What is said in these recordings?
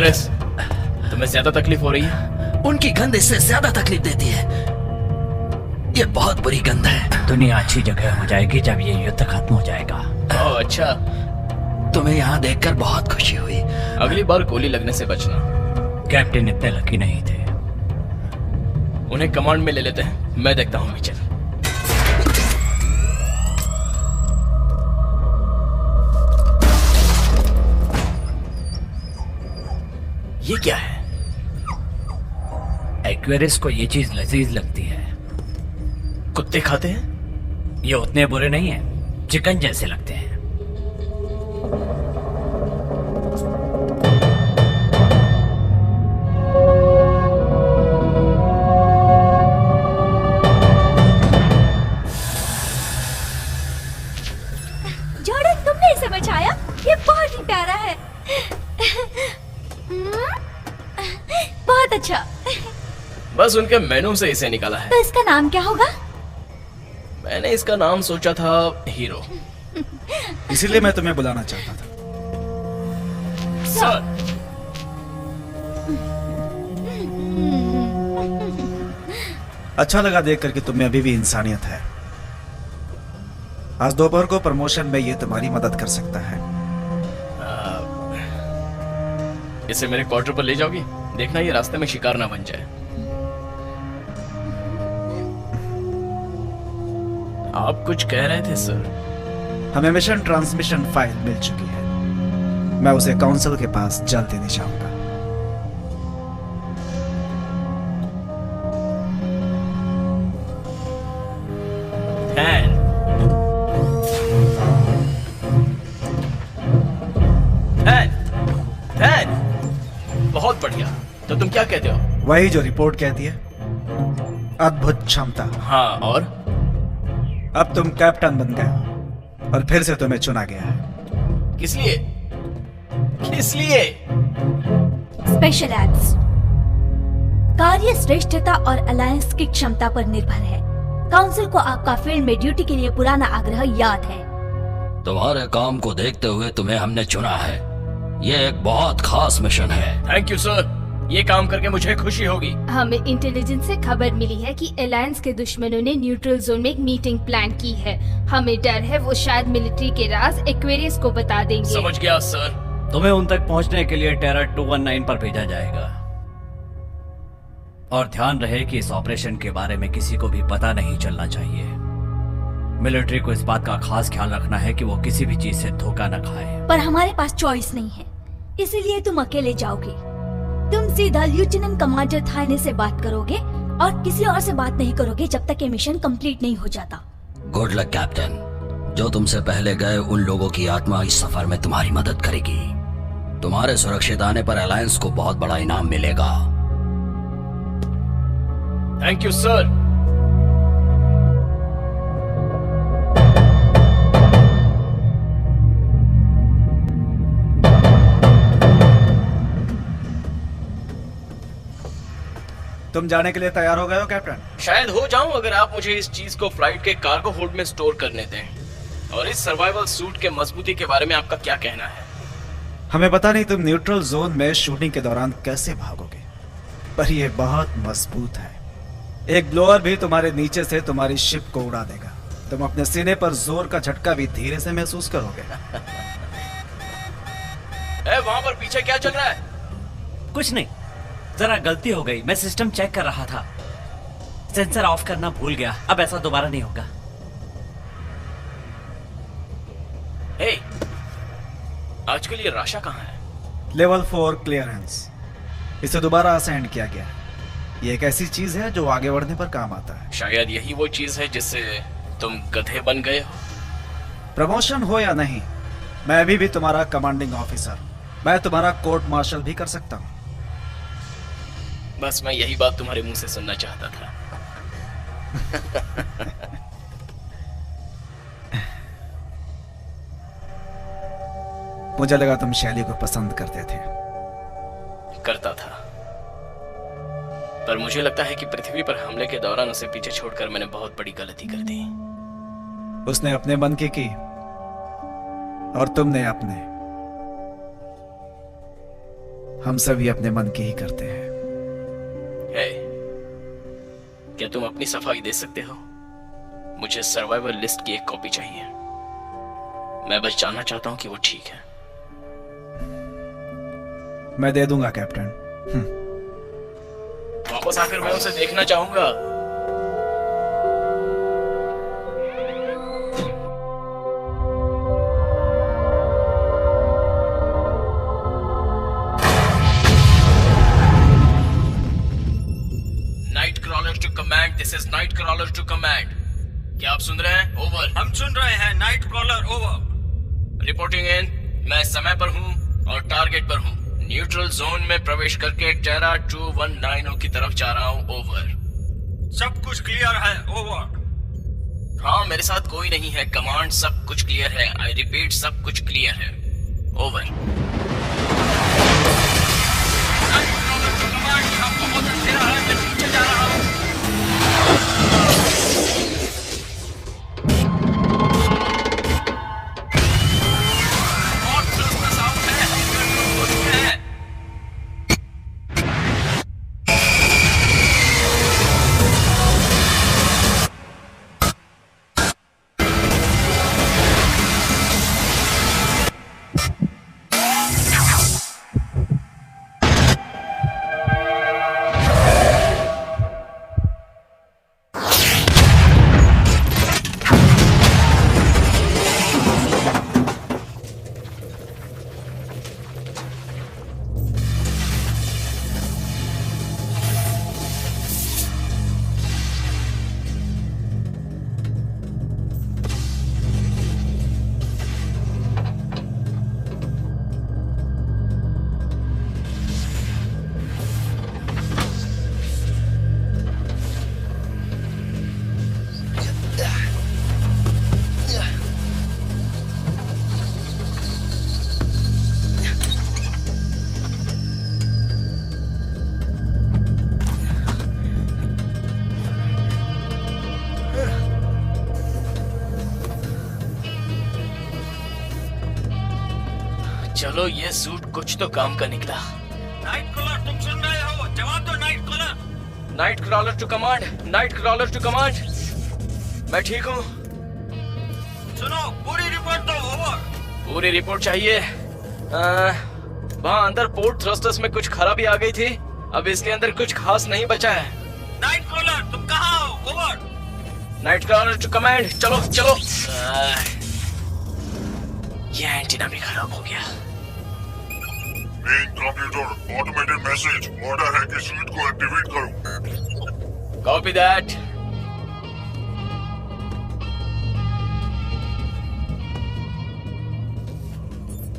Perez, तुम्हें ज्यादा तकलीफ हो रही है? उनकी गंध इससे ज्यादा तकलीफ देती है। ये बहुत बुरी गंध है। दुनिया अच्छी जगह हो जाएगी जब ये युद्ध खत्म हो जाएगा। ओह अच्छा, तुम्हें यहाँ देखकर बहुत खुशी हुई। अगली बार गोली लगने से बचना। कैप्टन इतने लकी नहीं थे। उन्हें कमांड में ले लेते हैं, मैं देखता हूँ मिचेल। ये क्या है? एक्वेरियस को ये चीज लजीज लगती है। कुत्ते खाते हैं? ये उतने बुरे नहीं हैं, चिकन जैसे लगते हैं। जॉर्डन, तुमने इसे बचाया, ये बहुत ही प्यारा है। बहुत अच्छा। बस उनके मेनू से इसे निकाला है। तो इसका नाम क्या होगा? मैंने इसका नाम सोचा था हीरो। इसीलिए मैं तुम्हें बुलाना चाहता था। सर, अच्छा लगा देख करके तुम में अभी भी इंसानियत है। आज दोपहर को प्रमोशन में ये तुम्हारी मदद कर सकता है। इसे मेरे क्वार्टर पर ले जाओगी? देखना ये रास्ते में शिकार ना बन जाए। आप कुछ कह रहे थे सर? हमें मिशन ट्रांसमिशन फाइल मिल चुकी है। मैं उसे काउंसिल के पास जल्दी ले जाऊंगा। बहुत बढ़िया। तो तुम क्या कहते हो? वही जो रिपोर्ट कहती है, अद्भुत क्षमता। हाँ, और अब तुम कैप्टन बन गए और फिर से तुम्हें चुना गया है। किस लिए? किस लिए? स्पेशल एक्ट्स कार्य श्रेष्ठता और अलायंस की क्षमता पर निर्भर है। काउंसिल को आपका फील्ड में ड्यूटी के लिए पुराना आग्रह याद है। तुम्हारे काम को देखते हुए तुम्हें हमने चुना है। ये एक बहुत खास मिशन है। थैंक यू सर, ये काम करके मुझे खुशी होगी। हमें इंटेलिजेंस से खबर मिली है कि अलायंस के दुश्मनों ने न्यूट्रल जोन में एक मीटिंग प्लान की है। हमें डर है वो शायद मिलिट्री के राज एक्वेरियस को बता देंगे। समझ गया सर। तुम्हें उन तक पहुंचने के लिए टेरर 219 पर भेजा जाएगा। और ध्यान रहे कि इस ऑपरेशन के बारे में किसी को भी पता नहीं चलना चाहिए। मिलिट्री को इस बात का खास ख्याल रखना है कि वो किसी भी चीज से धोखा न खाए। पर हमारे पास चॉइस नहीं है, इसीलिए तुम अकेले जाओगे। तुम सीधा लेफ्टिनेंट कमांडर थाने से बात करोगे और किसी और से बात नहीं करोगे जब तक ये मिशन कंप्लीट नहीं हो जाता। Good luck captain. जो तुमसे पहले गए उन लोगों की आत्मा इस सफर में तुम्हारी मदद करेगी। तुम्हारे सुरक्षित आने पर अलायंस को बहुत बड़ा इनाम मिलेगा। Thank you sir. तुम जाने के लिए तैयार हो गए हो कैप्टन? शायद हो जाऊं अगर आप मुझे इस चीज को फ्लाइट के कार्गो होल्ड में स्टोर करने दें। और इस सर्वाइवल सूट के मजबूती के बारे में आपका क्या कहना है? हमें पता नहीं तुम न्यूट्रल जोन में शूटिंग के दौरान कैसे भागोगे, पर यह बहुत मजबूत है। एक ब्लोअर भी तुम्हारे नीचे से तुम्हारी शिप को उड़ा देगा। तुम अपने सीने पर जोर का झटका भी धीरे से महसूस करोगे। वहां पर पीछे क्या चल रहा है? कुछ नहीं, जरा गलती हो गई। मैं सिस्टम चेक कर रहा था, सेंसर ऑफ करना भूल गया। अब ऐसा दोबारा नहीं होगा। हे, आजकल ये राशा कहाँ है? Level 4 clearance. इसे दोबारा असाइन किया गया है। ये एक ऐसी चीज है जो आगे बढ़ने पर काम आता है। शायद यही वो चीज है जिससे तुम गधे बन गए हो। प्रमोशन हो या नहीं, मैं अभी भी तुम्हारा कमांडिंग ऑफिसर। मैं तुम्हारा कोर्ट मार्शल भी कर सकता हूँ। बस मैं यही बात तुम्हारे मुंह से सुनना चाहता था। मुझे लगा तुम शैली को पसंद करते थे। करता था, पर मुझे लगता है कि पृथ्वी पर हमले के दौरान उसे पीछे छोड़कर मैंने बहुत बड़ी गलती कर दी। उसने अपने मन की और तुमने अपने। हम सभी अपने मन की ही करते हैं। है, क्या तुम अपनी सफाई दे सकते हो? मुझे सर्वाइवल लिस्ट की एक कॉपी चाहिए। मैं बस जानना चाहता हूं कि वो ठीक है। मैं दे दूंगा कैप्टन। वापस आकर मैं उसे देखना चाहूंगा। Night crawler to command, this is night crawler to command. क्या आप सुन रहे हैं? ओवर। हम सुन रहे हैं, नाइट क्रॉलर ओवर। रिपोर्टिंग इन। मैं समय पर हूं और टारगेट पर हूं। न्यूट्रल जोन में प्रवेश करके टेरा 2190 की तरफ जा रहा हूं। ओवर। सब कुछ क्लियर है? ओवर। हाँ, मेरे साथ कोई नहीं है कमांड, सब कुछ क्लियर है। आई रिपीट, सब कुछ क्लियर है। ओवर। बहुत अंधेरा है, मैं पीछे जा रहा हूं। चलो, ये सूट कुछ तो काम का निकला। नाइट क्रॉलर, तुम सुन रहे हो? जवाब दो night crawler. Night crawler to command, night crawler to command. मैं ठीक हूँ। सुनो, पूरी रिपोर्ट दो। ओवर। पूरी रिपोर्ट चाहिए। वहाँ अंदर पोर्ट थ्रस्टर्स में कुछ खराबी आ गई थी। अब इसके अंदर कुछ खास नहीं बचा है। नाइट क्रॉलर, तुम कहाँ हो? Over. Night crawler to command. चलो चलो। ये एंटीना भी खराब हो गया। Main computer automated message, order है कि सूट को एक्टिवेट करो। Copy that.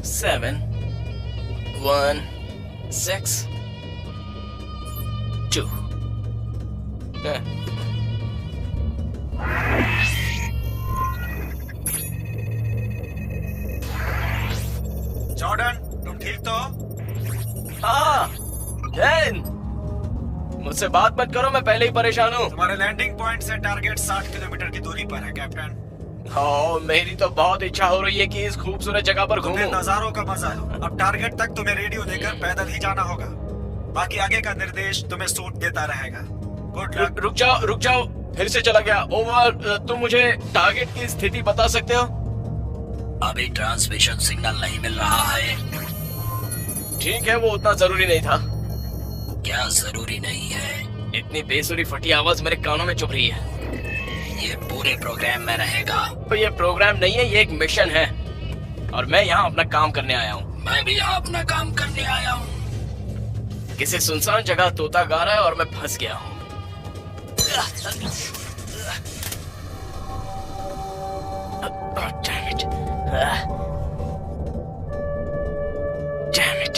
Seven, 1, 6, 2. जॉर्डन, तुम ठीक तो? हाँ, डैन, मुझसे बात मत करो, मैं पहले ही परेशान हूँ। तुम्हारे लैंडिंग पॉइंट से टारगेट 60 किलोमीटर की दूरी पर है कैप्टन। हाँ, मेरी तो बहुत इच्छा हो रही है कि इस खूबसूरत जगह पर तुम्हें घूमूं। नजारों का मजा लो। अब टारगेट तक तुम्हें रेडियो देकर पैदल ही जाना होगा। बाकी आगे का निर्देश तुम्हें सूट देता रहेगा। Good luck. रुक जाओ, फिर से चला गया। ओवर। तुम मुझे टारगेट की स्थिति बता सकते हो? अभी ट्रांसमिशन सिग्नल नहीं मिल रहा है। ठीक है, वो उतना जरूरी नहीं था। क्या जरूरी नहीं है? इतनी बेसुरी फटी आवाज मेरे कानों में चुभ रही है। ये पूरे प्रोग्राम में रहेगा। तो ये प्रोग्राम नहीं है, ये एक मिशन है और मैं यहाँ अपना काम करने आया हूँ। मैं भी यहाँ अपना काम करने आया हूँ। किसी सुनसान जगह तोता गा रहा है और मैं फंस गया हूँ। Damn it. Damn it.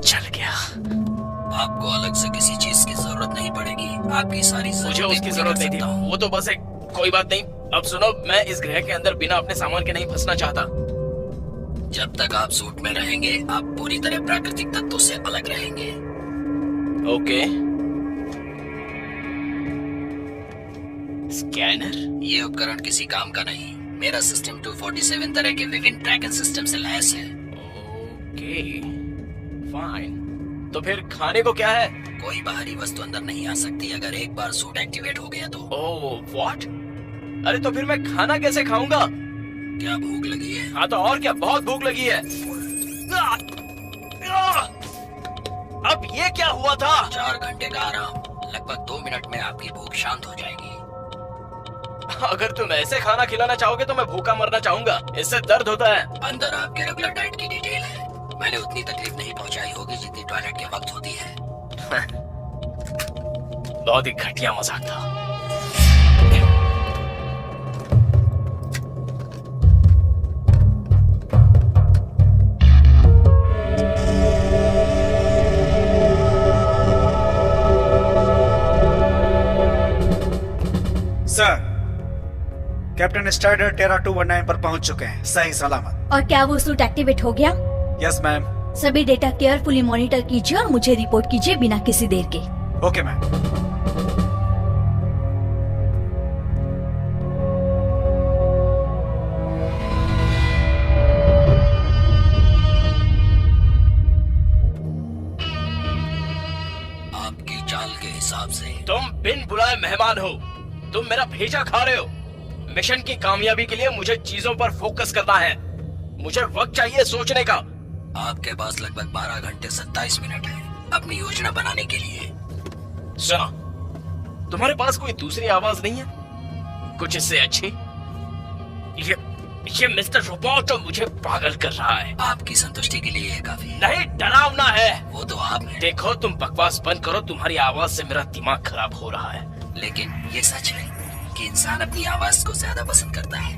चल गया। आपको अलग से किसी चीज की जरूरत नहीं पड़ेगी। आपकी सारी मुझे उसकी जरूरत नहीं थी। वो तो बस एक कोई बात नहीं। अब सुनो, मैं इस ग्रह के अंदर बिना अपने सामान के नहीं फंसना चाहता। जब तक आप सूट में रहेंगे, आप पूरी तरह प्राकृतिक तत्वों से अलग रहेंगे। ओके। स्कैनर। ये उपकरण किसी काम का नहीं। मेरा सिस्टम 247 तरह के विभिन्न ट्रैकिंग सिस्टम से लैस है। Okay fine. तो फिर खाने को क्या है? कोई बाहरी वस्तु अंदर नहीं आ सकती अगर एक बार सूट एक्टिवेट हो गया तो। Oh what? अरे तो फिर मैं खाना कैसे खाऊंगा? क्या भूख लगी है? हाँ तो और क्या, बहुत भूख लगी है। अब ये क्या हुआ था? 4 घंटे का आराम, लगभग 2 मिनट में आपकी भूख शांत हो जाएगी। अगर तुम ऐसे खाना खिलाना चाहोगे तो मैं भूखा मरना चाहूंगा, इससे दर्द होता है। अंदर आपके रेगुलर डाइट की डिटेल है। मैंने उतनी तकलीफ नहीं पहुंचाई होगी जितनी टॉयलेट के वक्त होती है। बहुत ही घटिया मजाक था। सर, कैप्टन स्टाइडर टेरा 219 पर पहुंच चुके हैं, सही सलामत। और क्या वो सूट एक्टिवेट हो गया? Yes ma'am. सभी डेटा केयरफुली मॉनिटर कीजिए और मुझे रिपोर्ट कीजिए बिना किसी देर के। Okay ma'am. आपकी चाल के हिसाब से तुम बिन बुलाए मेहमान हो, तुम मेरा भेजा खा रहे हो। मिशन की कामयाबी के लिए मुझे चीजों पर फोकस करना है, मुझे वक्त चाहिए सोचने का। आपके पास लगभग 12 घंटे 27 मिनट है अपनी योजना बनाने के लिए। सुनो, तुम्हारे पास कोई दूसरी आवाज नहीं है कुछ इससे अच्छी? ये मिस्टर रोबोट तो मुझे पागल कर रहा है। आपकी संतुष्टि के लिए ये काफी नहीं, डरावना है। वो तो आप हैं। देखो तुम बकवास बंद करो, तुम्हारी आवाज से मेरा दिमाग खराब हो रहा है। लेकिन ये सच है कि इंसान अपनी आवाज को ज्यादा पसंद करता है।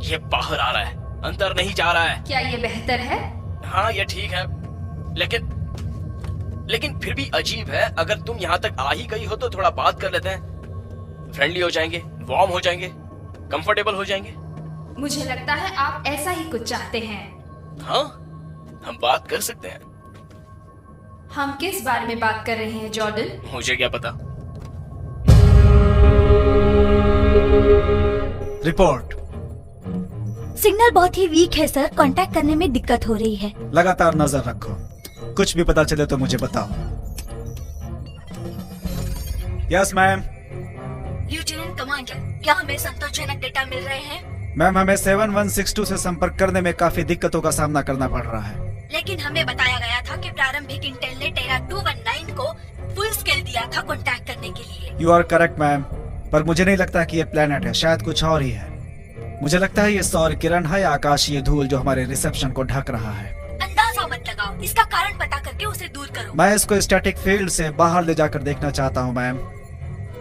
ये बाहर आ रहा है, अंदर नहीं जा रहा है। क्या ये बेहतर है? हाँ ये ठीक है, लेकिन फिर भी अजीब है। अगर तुम यहाँ तक आ ही गई हो तो थोड़ा बात कर लेते हैं, फ्रेंडली हो जाएंगे, वार्म हो जाएंगे, कंफर्टेबल हो जाएंगे। मुझे लगता है आप ऐसा ही कुछ चाहते हैं। हाँ, हम बात कर सकते हैं। हम किस बारे में बात कर रहे हैं जॉर्डन? मुझे क्या पता। रिपोर्ट। सिग्नल बहुत ही वीक है सर, कांटेक्ट करने में दिक्कत हो रही है। लगातार नजर रखो, कुछ भी पता चले तो मुझे बताओ। Yes ma'am. लेफ्टिनेंट कमांडर, क्या हमें संतोषजनक डेटा मिल रहे हैं? मैम, हमें 7162 से संपर्क करने में काफी दिक्कतों का सामना करना पड़ रहा है। लेकिन हमें बताया गया था कि प्रारंभिक इंटेल ने टेरा 219 को फुल स्केल दिया था कांटेक्ट करने के लिए। यू आर करेक्ट मैम, पर मुझे नहीं लगता कि ये प्लेनेट है, शायद कुछ और ही है। मुझे लगता है ये सौर किरण है या आकाशीय धूल जो हमारे रिसेप्शन को ढक रहा है। अंदाजा मत लगाओ, इसका कारण पता करके उसे दूर करो। मैं इसको स्टैटिक फील्ड से बाहर ले जाकर देखना चाहता हूँ मैम।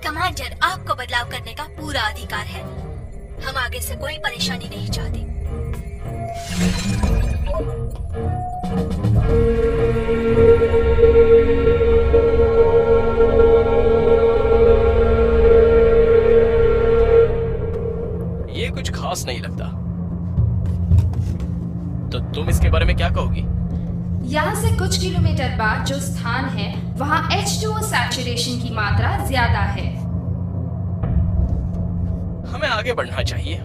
कमांडर, आपको बदलाव करने का पूरा अधिकार है। हम आगे से कोई परेशानी नहीं चाहते। ये कुछ खास नहीं लगता, तो तुम इसके बारे में क्या कहोगी? यहाँ से कुछ किलोमीटर बाद जो स्थान है वहाँ H2O सैचुरेशन की मात्रा ज्यादा है। हमें आगे बढ़ना चाहिए।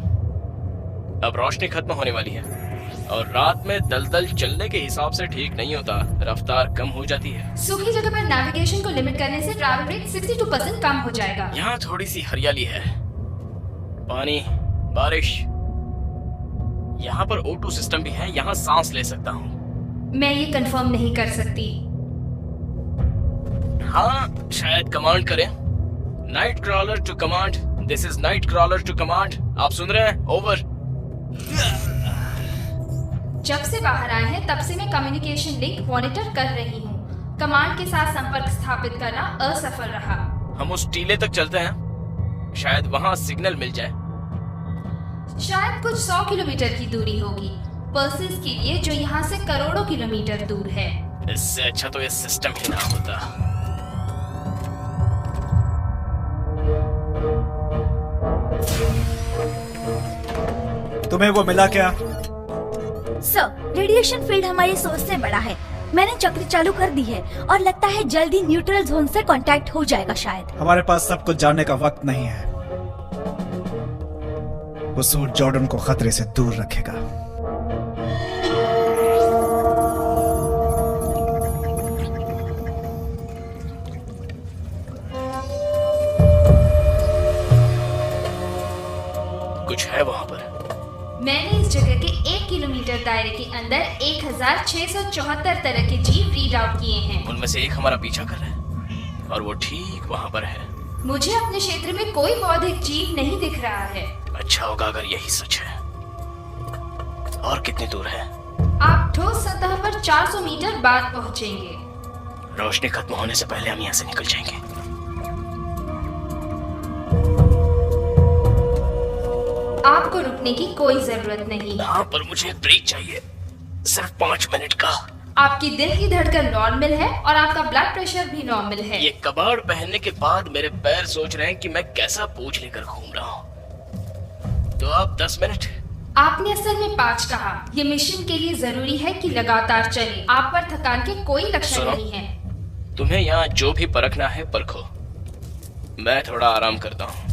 अब रोशनी खत्म होने वाली है और रात में दलदल चलने के हिसाब से ठीक नहीं होता, रफ्तार कम हो जाती है। सूखी जगह पर नेविगेशन को लिमिट करने से ट्रैवल रेट 62% कम हो जाएगा। यहाँ थोड़ी सी हरियाली है, पानी, बारिश। यहाँ पर O2 सिस्टम भी है, यहाँ सांस ले सकता हूँ। मैं ये कंफर्म नहीं कर सकती। हाँ, शायद कमांड करें। Night crawler to command, this is night crawler to command. आप सुन रहे हैं? ओवर। जब से बाहर आए हैं तब से मैं कम्युनिकेशन लिंक मॉनिटर कर रही हूँ। कमांड के साथ संपर्क स्थापित करना असफल रहा। हम उस टीले तक चलते हैं, शायद वहाँ सिग्नल मिल जाए। शायद कुछ 100 किलोमीटर की दूरी होगी, पर्सिस के लिए जो यहाँ से करोड़ों किलोमीटर दूर है। इससे अच्छा तो ये सिस्टम ही ना होता। तुम्हें वो मिला क्या? सर, रेडिएशन फील्ड हमारी सोच से बड़ा है। मैंने चक्र चालू कर दी है और लगता है जल्दी न्यूट्रल जोन से कांटेक्ट हो जाएगा शायद। हमारे पास सब कुछ जानने का वक्त नहीं है। वो सूट जॉर्डन को खतरे से दूर रखेगा। दायरे के अंदर 1674 तरह के जीव रीड आउट किए हैं। उनमें से एक हमारा पीछा कर रहा है और वो ठीक वहाँ पर है। मुझे अपने क्षेत्र में कोई बौद्धिक जीव नहीं दिख रहा है। अच्छा होगा अगर यही सच है। और कितनी दूर है? आप ठोस सतह पर 400 मीटर बाद पहुँचेंगे। रोशनी खत्म होने से पहले हम यहाँ से निकल जाएंगे। आपको रुकने की कोई जरूरत नहीं। हाँ, पर मुझे एक ब्रेक चाहिए, सिर्फ 5 मिनट का। आपकी दिल की धड़कन नॉर्मल है और आपका ब्लड प्रेशर भी नॉर्मल है। ये कबाड़ पहनने के बाद मेरे पैर सोच रहे हैं कि मैं कैसा बोझ लेकर घूम रहा हूँ। तो अब 10 मिनट। आपने असल में 5 कहा। ये मिशन के लिए जरूरी है कि लगातार चले। आप पर थकान के कोई लक्षण सुनो, नहीं है। तुम्हें यहाँ जो भी परखना है परखो, मैं थोड़ा आराम करता हूँ।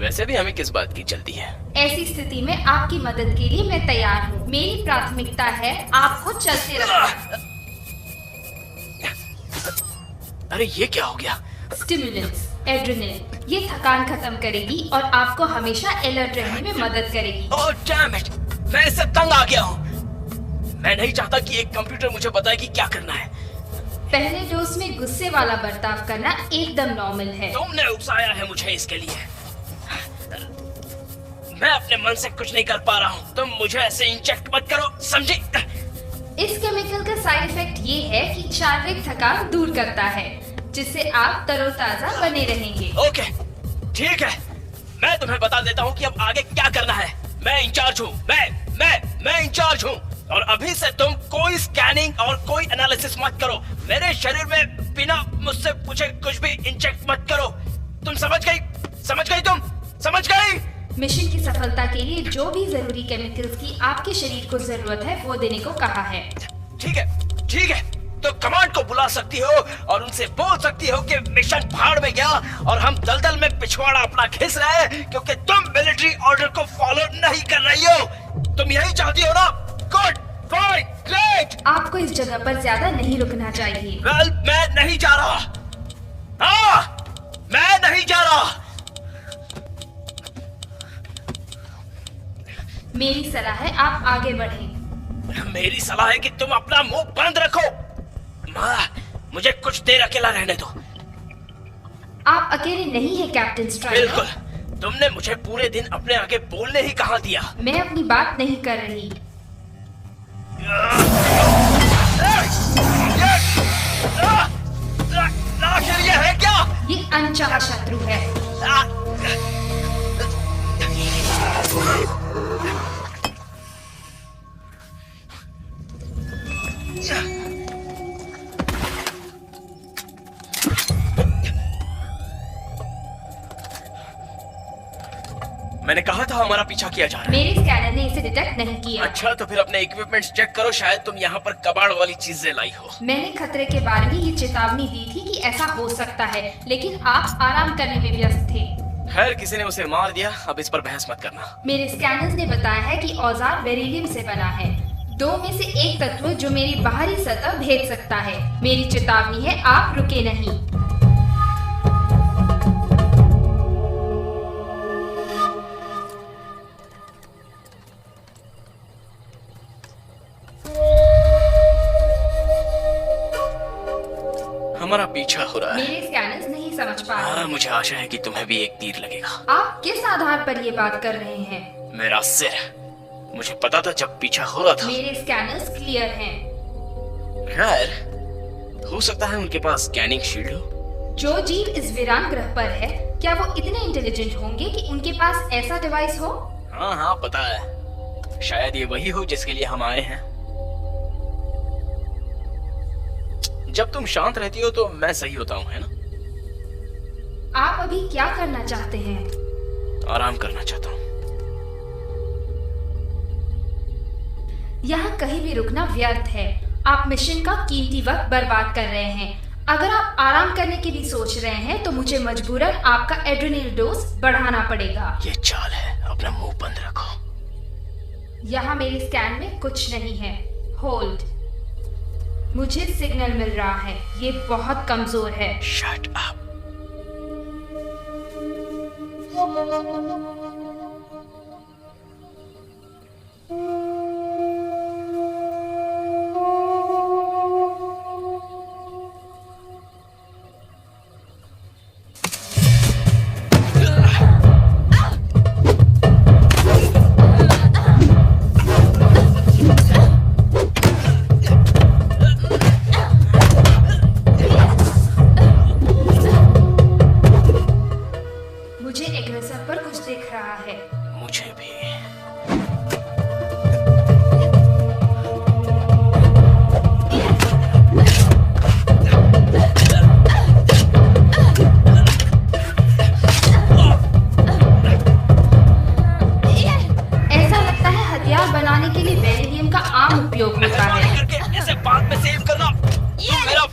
वैसे भी हमें किस बात की जल्दी है? ऐसी स्थिति में आपकी मदद के लिए मैं तैयार हूँ। मेरी प्राथमिकता है आपको चलते रखना। अरे ये क्या हो गया? स्टिमुलेंट्स, एड्रेनलिन, ये थकान खत्म करेगी और आपको हमेशा अलर्ट रहने में मदद करेगी। ओह डैम इट, मैं इससे तंग आ गया हूँ। मैं नहीं चाहता कि एक कंप्यूटर मुझे बताए कि क्या करना है। पहले डोज में गुस्से वाला बर्ताव करना एकदम नॉर्मल है। तुमने उकसाया है मुझे इसके लिए। मैं अपने मन से कुछ नहीं कर पा रहा हूँ। तुम मुझे ऐसे इंजेक्ट मत करो, समझी? इस केमिकल का साइड इफेक्ट ये है कि शारीरिक थकान दूर करता है, जिससे आप तरोताजा बने रहेंगे। ओके, ठीक है। मैं तुम्हें बता देता हूँ कि अब आगे क्या करना है। मैं इंचार्ज हूँ। मैं इंचार्ज हूँ। और अभी से तुम कोई स्कैनिंग और कोई एनालिसिस मत करो। मेरे शरीर में बिना मुझसे पूछे कुछ भी इंजेक्ट मत करो। तुम समझ गई? तुम समझ गई? मिशन की सफलता के लिए जो भी जरूरी केमिकल्स की आपके शरीर को जरूरत है वो देने को कहा है। ठीक है। तो कमांड को बुला सकती हो और उनसे बोल सकती हो कि मिशन भाड़ में गया और हम दलदल में पिछवाड़ा अपना घिस रहे हैं क्योंकि तुम मिलिट्री ऑर्डर को फॉलो नहीं कर रही हो। तुम यही चाहती हो ना? Good, fine, great. आपको इस जगह पर ज्यादा नहीं रुकना चाहिए। वेल, मैं नहीं जा रहा। मैं नहीं जा रहा। मेरी सलाह है आप आगे बढ़ें। मेरी सलाह है कि तुम अपना मुंह बंद रखो। माँ, मुझे कुछ देर अकेला रहने दो। आप अकेले नहीं हैं कैप्टन स्ट्राइकर। बिल्कुल। तुमने मुझे पूरे दिन अपने आगे बोलने ही कहाँ दिया। मैं अपनी बात नहीं कर रही। आखिर ये है क्या? ये अनचाहा शत्रु है। मैंने कहा था हमारा पीछा किया जा रहा है। मेरे स्कैनर ने इसे डिटेक्ट नहीं किया। अच्छा, तो फिर अपने इक्विपमेंट्स चेक करो, शायद तुम यहाँ पर कबाड़ वाली चीजें लाई हो। मैंने खतरे के बारे में ये चेतावनी दी थी कि ऐसा हो सकता है, लेकिन आप आराम करने में व्यस्त थे। खैर, किसी ने उसे मार दिया, अब इस पर बहस मत करना। मेरे स्कैनर्स ने बताया है कि औजार बेरिलियम से बना है। 2 में से एक तत्व जो मेरी बाहरी सतह भेद सकता है। मेरी चेतावनी है, आप रुके नहीं। हमारा पीछा हो रहा है। मेरे स्कैनर्स नहीं समझ पा रहे। हाँ, मुझे आशा है कि तुम्हें भी एक तीर लगेगा। आप किस आधार पर ये बात कर रहे हैं? मेरा सिर, मुझे पता था जब पीछा हो रहा था। मेरे स्कैनर्स क्लियर हैं। खैर, हो सकता है उनके पास स्कैनिंग शील्ड हो। जो जीव इस वीरान ग्रह पर है, क्या वो इतने इंटेलिजेंट होंगे कि उनके पास ऐसा डिवाइस हो? हाँ, पता है। शायद ये वही हो जिसके लिए हम आए हैं। जब तुम शांत रहती हो तो मैं सही होता हूँ, है ना? आप अभी क्या करना चाहते हैं? आराम करना चाहता हूँ। यहाँ कहीं भी रुकना व्यर्थ है। आप मिशन का कीमती वक्त बर्बाद कर रहे हैं। अगर आप आराम करने की भी सोच रहे हैं तो मुझे मजबूरन आपका एड्रेनलिन डोज बढ़ाना पड़ेगा। ये चाल है, अपना मुंह बंद रखो। यहाँ मेरे स्कैन में कुछ नहीं है। होल्ड। मुझे सिग्नल मिल रहा है, ये बहुत कमजोर है। Shut up.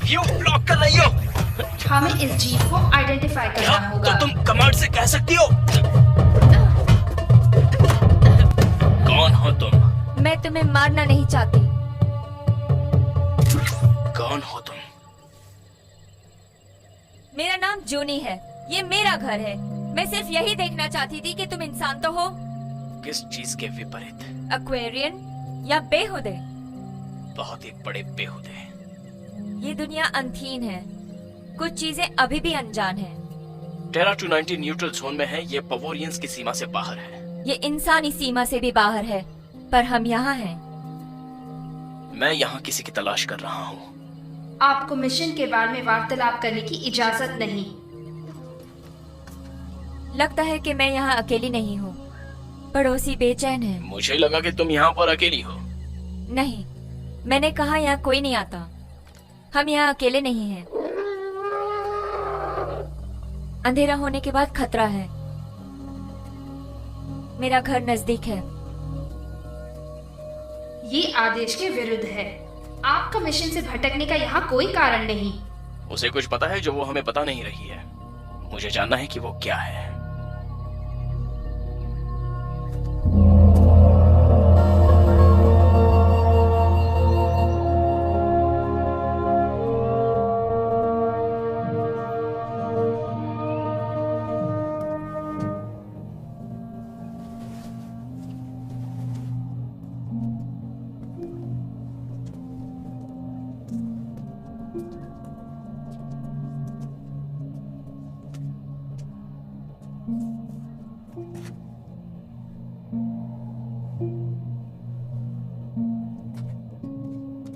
व्यू ब्लॉक कर रही हो। हमें इस जीव को आइडेंटिफाई क्या? करना होगा। तो तुम कमांड से कह सकती हो। कौन हो तुम? मैं तुम्हें मारना नहीं चाहती। कौन हो तुम? मेरा नाम जूनी है, ये मेरा घर है। मैं सिर्फ यही देखना चाहती थी कि तुम इंसान तो हो। किस चीज के विपरीत? एक्वेरियन या बेहुदे। बहुत ही बड़े बेहुदे। ये दुनिया अनथीन है, कुछ चीजें अभी भी अनजान है। टेरा 290 न्यूट्रल जोन में है। ये पवोरियंस की सीमा से बाहर है। ये इंसानी सीमा से भी बाहर है, पर हम यहाँ हैं। मैं यहाँ किसी की तलाश कर रहा हूँ। आपको मिशन के बारे में वार्तालाप करने की इजाजत नहीं। लगता है कि मैं यहाँ अकेली नहीं हूँ। पड़ोसी बेचैन है। मुझे लगा कि तुम यहाँ पर अकेली हो। नहीं, मैंने कहा यहाँ कोई नहीं आता। हम यहाँ अकेले नहीं हैं। अंधेरा होने के बाद खतरा है। मेरा घर नजदीक है। ये आदेश के विरुद्ध है। आपका मिशन से भटकने का यहाँ कोई कारण नहीं। उसे कुछ पता है जो वो हमें पता नहीं रही है। मुझे जानना है कि वो क्या है।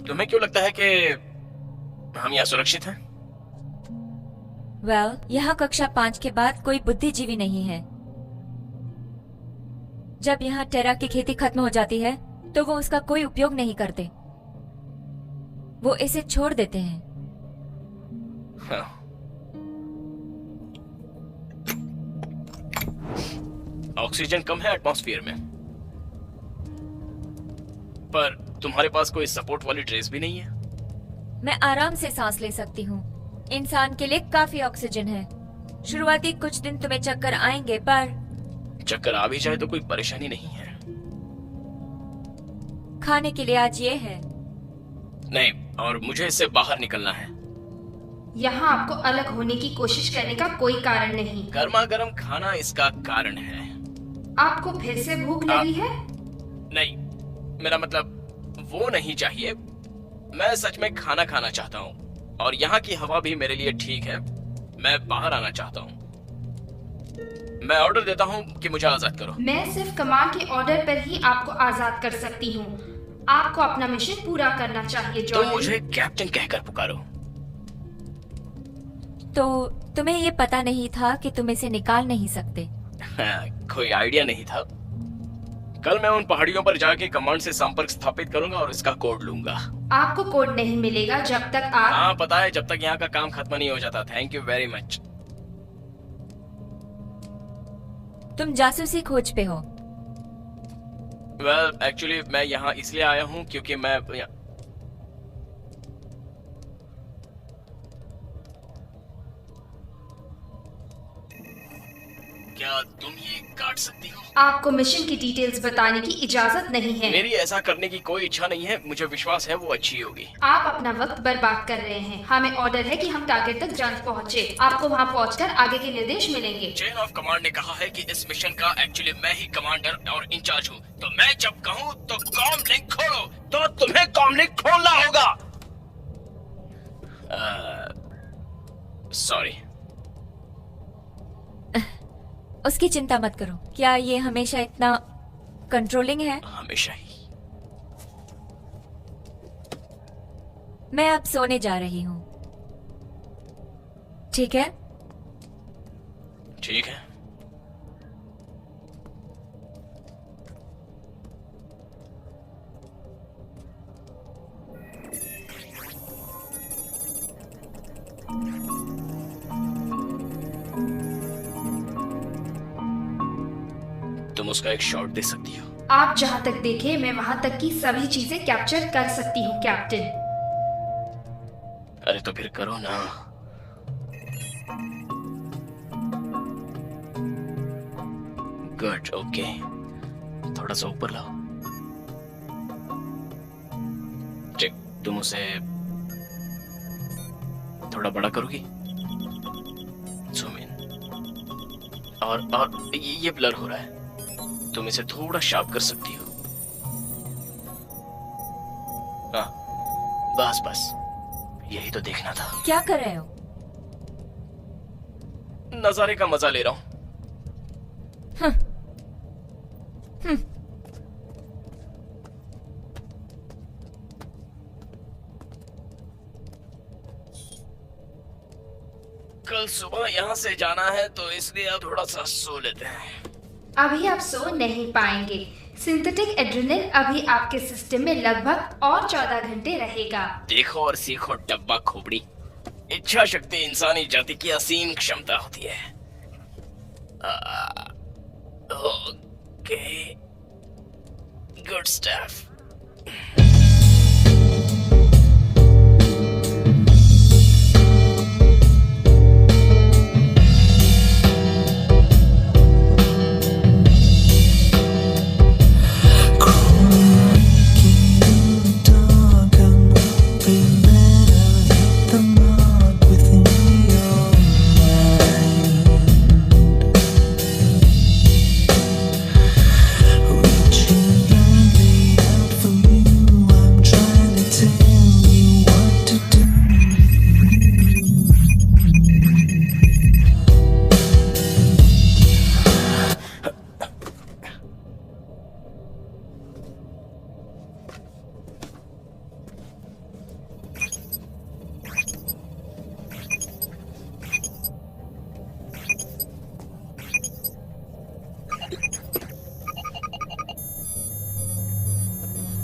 तुम्हें क्यों लगता है कि हम यहाँ सुरक्षित हैं? वेल, यहाँ कक्षा 5 के बाद कोई बुद्धिजीवी नहीं है। जब यहाँ टेरा की खेती खत्म हो जाती है तो वो उसका कोई उपयोग नहीं करते। वो इसे छोड़ देते हैं। हाँ। ऑक्सीजन कम है एटमॉस्फेयर में, पर तुम्हारे पास कोई सपोर्ट वाली ड्रेस भी नहीं है। मैं आराम से सांस ले सकती हूँ। इंसान के लिए काफी ऑक्सीजन है। शुरुआती कुछ दिन तुम्हें चक्कर आएंगे, पर चक्कर आ भी जाए तो कोई परेशानी नहीं है। खाने के लिए आज ये है। नहीं, और मुझे इससे बाहर निकलना है। यहाँ आपको अलग होने की कोशिश करने का कोई कारण नहीं। गर्मा गर्म खाना इसका कारण है। आपको फिर से भूख लगी है? नहीं, मेरा मतलब वो नहीं चाहिए। मैं सच में खाना खाना चाहता हूँ, और यहाँ की हवा भी मेरे लिए ठीक है। मैं बाहर आना चाहता हूँ। मैं ऑर्डर देता हूँ कि मुझे आजाद करो। मैं सिर्फ कमांड के ऑर्डर पर ही आपको आजाद कर सकती हूँ। आपको अपना मिशन पूरा करना चाहिए तो जॉर्डन। मुझे कैप्टन कहकर पुकारो। तो तुम्हें ये पता नहीं था कि तुम इसे निकाल नहीं सकते? हाँ, कोई आइडिया नहीं था। कल मैं उन पहाड़ियों पर जाके कमांड से संपर्क स्थापित करूंगा और इसका कोड लूंगा। आपको कोड नहीं मिलेगा जब तक आप हाँ पता है, जब तक यहाँ का काम खत्म नहीं हो जाता। Thank you very much. तुम जासूसी खोज पे हो। वेल, एक्चुअली मैं यहाँ इसलिए आया हूँ क्योंकि मैं क्या तुम ये काट सकती हो? आपको मिशन की डिटेल्स बताने की इजाजत नहीं है। मेरी ऐसा करने की कोई इच्छा नहीं है। मुझे विश्वास है वो अच्छी होगी। आप अपना वक्त बर्बाद कर रहे हैं। हमें ऑर्डर है कि हम टारगेट तक जल्द पहुँचे। आपको वहाँ पहुँचकर आगे के निर्देश मिलेंगे। चेन ऑफ कमांड ने कहा है कि इस मिशन का एक्चुअली मैं ही कमांडर और इंचार्ज हूँ। तो मैं जब कहूँ तो कॉम लिंक खोलो, तो तुम्हें कॉम लिंक खोलना होगा। सॉरी। उसकी चिंता मत करो। क्या ये हमेशा इतना कंट्रोलिंग है? हमेशा ही। मैं अब सोने जा रही हूँ। ठीक है? ठीक है। तुम उसका एक शॉट दे सकती हो। आप जहाँ तक देखें मैं वहाँ तक की सभी चीजें कैप्चर कर सकती हूँ कैप्टन। अरे तो फिर करो ना। Good, okay. थोड़ा सा ऊपर लाओ। ठीक, तुम उसे थोड़ा बड़ा करोगी? Zoom in. और ये ब्लर हो रहा है, तुम इसे थोड़ा शार्प कर सकती हो। हाँ, बस बस, यही तो देखना था। क्या कर रहे हो? नजारे का मजा ले रहा हूं। कल सुबह यहाँ से जाना है तो इसलिए अब थोड़ा सा सो लेते हैं। अभी आप सो नहीं पाएंगे। सिंथेटिक एड्रेनलिन अभी आपके सिस्टम में लगभग और 14 घंटे रहेगा। देखो और सीखो डब्बा खोपड़ी, इच्छा शक्ति इंसानी जाति की असीम क्षमता होती है। Okay, good stuff.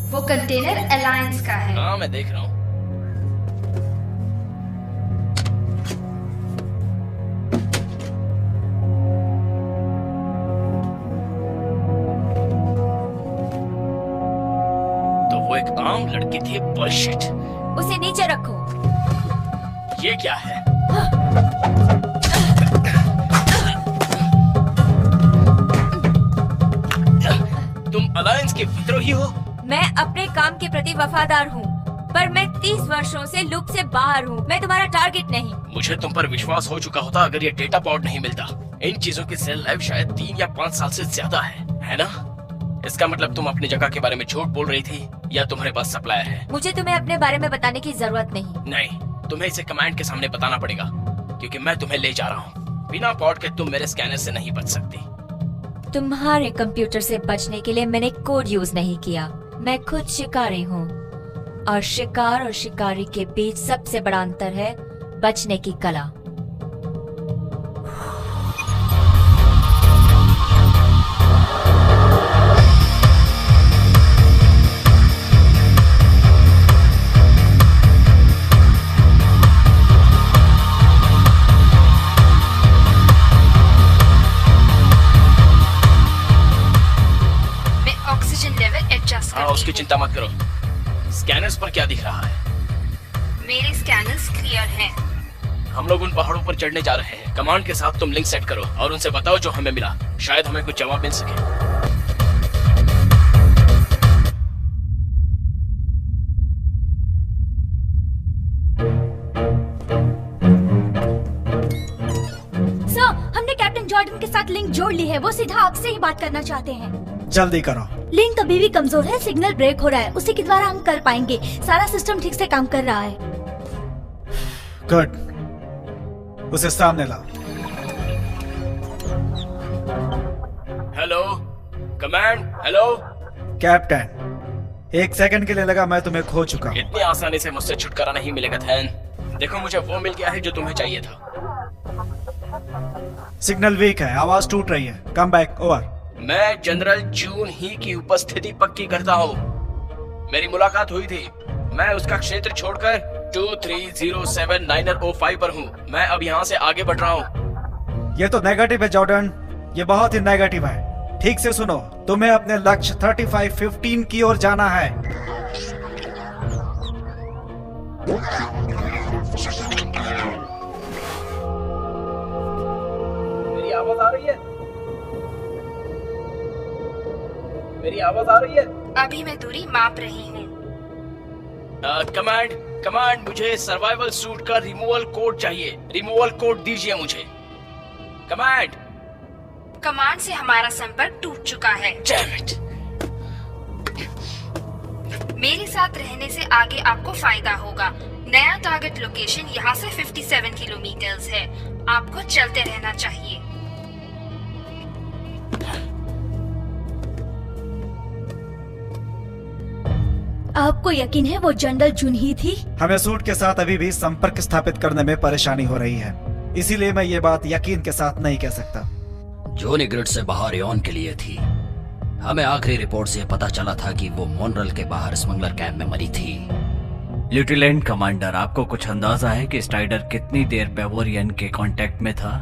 वो कंटेनर अलायंस का है। हाँ, मैं देख रहा हूँ। तो वो एक आम लड़की थी। बुलशिट। उसे नीचे रखो। ये क्या है? तुम अलायंस के विद्रोही हो? मैं अपने काम के प्रति वफादार हूँ, पर मैं 30 वर्षों से लूप से बाहर हूँ। मैं तुम्हारा टारगेट नहीं। मुझे तुम पर विश्वास हो चुका होता अगर ये डेटा पॉड नहीं मिलता। इन चीजों की सेल लाइफ शायद 3 या 5 साल से ज्यादा है ना? इसका मतलब तुम अपनी जगह के बारे में झूठ बोल रही थी या तुम्हारे पास सप्लायर है? मुझे तुम्हें अपने बारे में बताने की जरूरत नहीं। नहीं, तुम्हें इसे कमांड के सामने बताना पड़ेगा, क्योंकि मैं तुम्हें ले जा रहा हूँ। बिना पॉड के तुम मेरे स्कैनर से नहीं बच सकती। तुम्हारे कंप्यूटर से बचने के लिए मैंने कोड यूज नहीं किया। मैं खुद शिकारी हूँ, और शिकार और शिकारी के बीच सबसे बड़ा अंतर है बचने की कला। उसकी चिंता मत करो। स्कैनर्स पर क्या दिख रहा है? मेरे स्कैनर्स क्लियर हैं। हम लोग उन पहाड़ों पर चढ़ने जा रहे हैं। कमांड के साथ तुम लिंक सेट करो और उनसे बताओ जो हमें मिला। शायद हमें कुछ जवाब मिल सके। हमने कैप्टन जॉर्डन के साथ लिंक जोड़ ली है। वो सीधा आपसे ही बात करना चाहते हैं। जल्दी करो। लिंक अभी भी कमजोर है, सिग्नल ब्रेक हो रहा है। उसी के द्वारा हम कर पाएंगे। सारा सिस्टम ठीक से काम कर रहा है। गुड, उसे सामने लाओ। Hello command. Hello captain, 1 second के लिए लगा मैं तुम्हें खो चुका हूँ। इतनी आसानी से मुझसे छुटकारा नहीं मिलेगा थैन। देखो, मुझे वो मिल गया है जो तुम्हें चाहिए था। सिग्नल वीक है, आवाज टूट रही है। Come back, over. मैं जनरल जून ही की उपस्थिति पक्की करता हूँ। मेरी मुलाकात हुई थी। मैं उसका क्षेत्र छोड़कर 2307-905 पर हूँ। मैं अब यहाँ से आगे बढ़ रहा हूँ। ये तो नेगेटिव है जॉर्डन, ये बहुत ही नेगेटिव है। ठीक से सुनो, तुम्हें अपने लक्ष्य 3515 की ओर जाना है। मेरी आवाज आ रही है? अभी मैं दूरी माप रही हूँ। कमांड कमांड, मुझे सर्वाइवल सूट का रिमूवल कोड चाहिए। रिमूवल कोड दीजिए मुझे। कमांड। कमांड से हमारा संपर्क टूट चुका है। Damn it. मेरे साथ रहने से आगे आपको फायदा होगा। नया टारगेट लोकेशन यहाँ से 57 किलोमीटर्स है। आपको चलते रहना चाहिए। आपको यकीन है वो जनरल जून ही थी? हमें सूट के साथ अभी भी संपर्क स्थापित करने में परेशानी हो रही है, इसीलिए मैं ये बात यकीन के साथ नहीं कह सकता। जोनी ग्रिड से बाहर योन के लिए थी। हमें आखिरी रिपोर्ट से पता चला था कि वो मोनरल के बाहर स्मगलर कैंप में मरी थी। लेफ्टिनेंट कमांडर, आपको कुछ अंदाजा है कि स्ट्राइडर कितनी देर बेवोरियन के कांटेक्ट में था?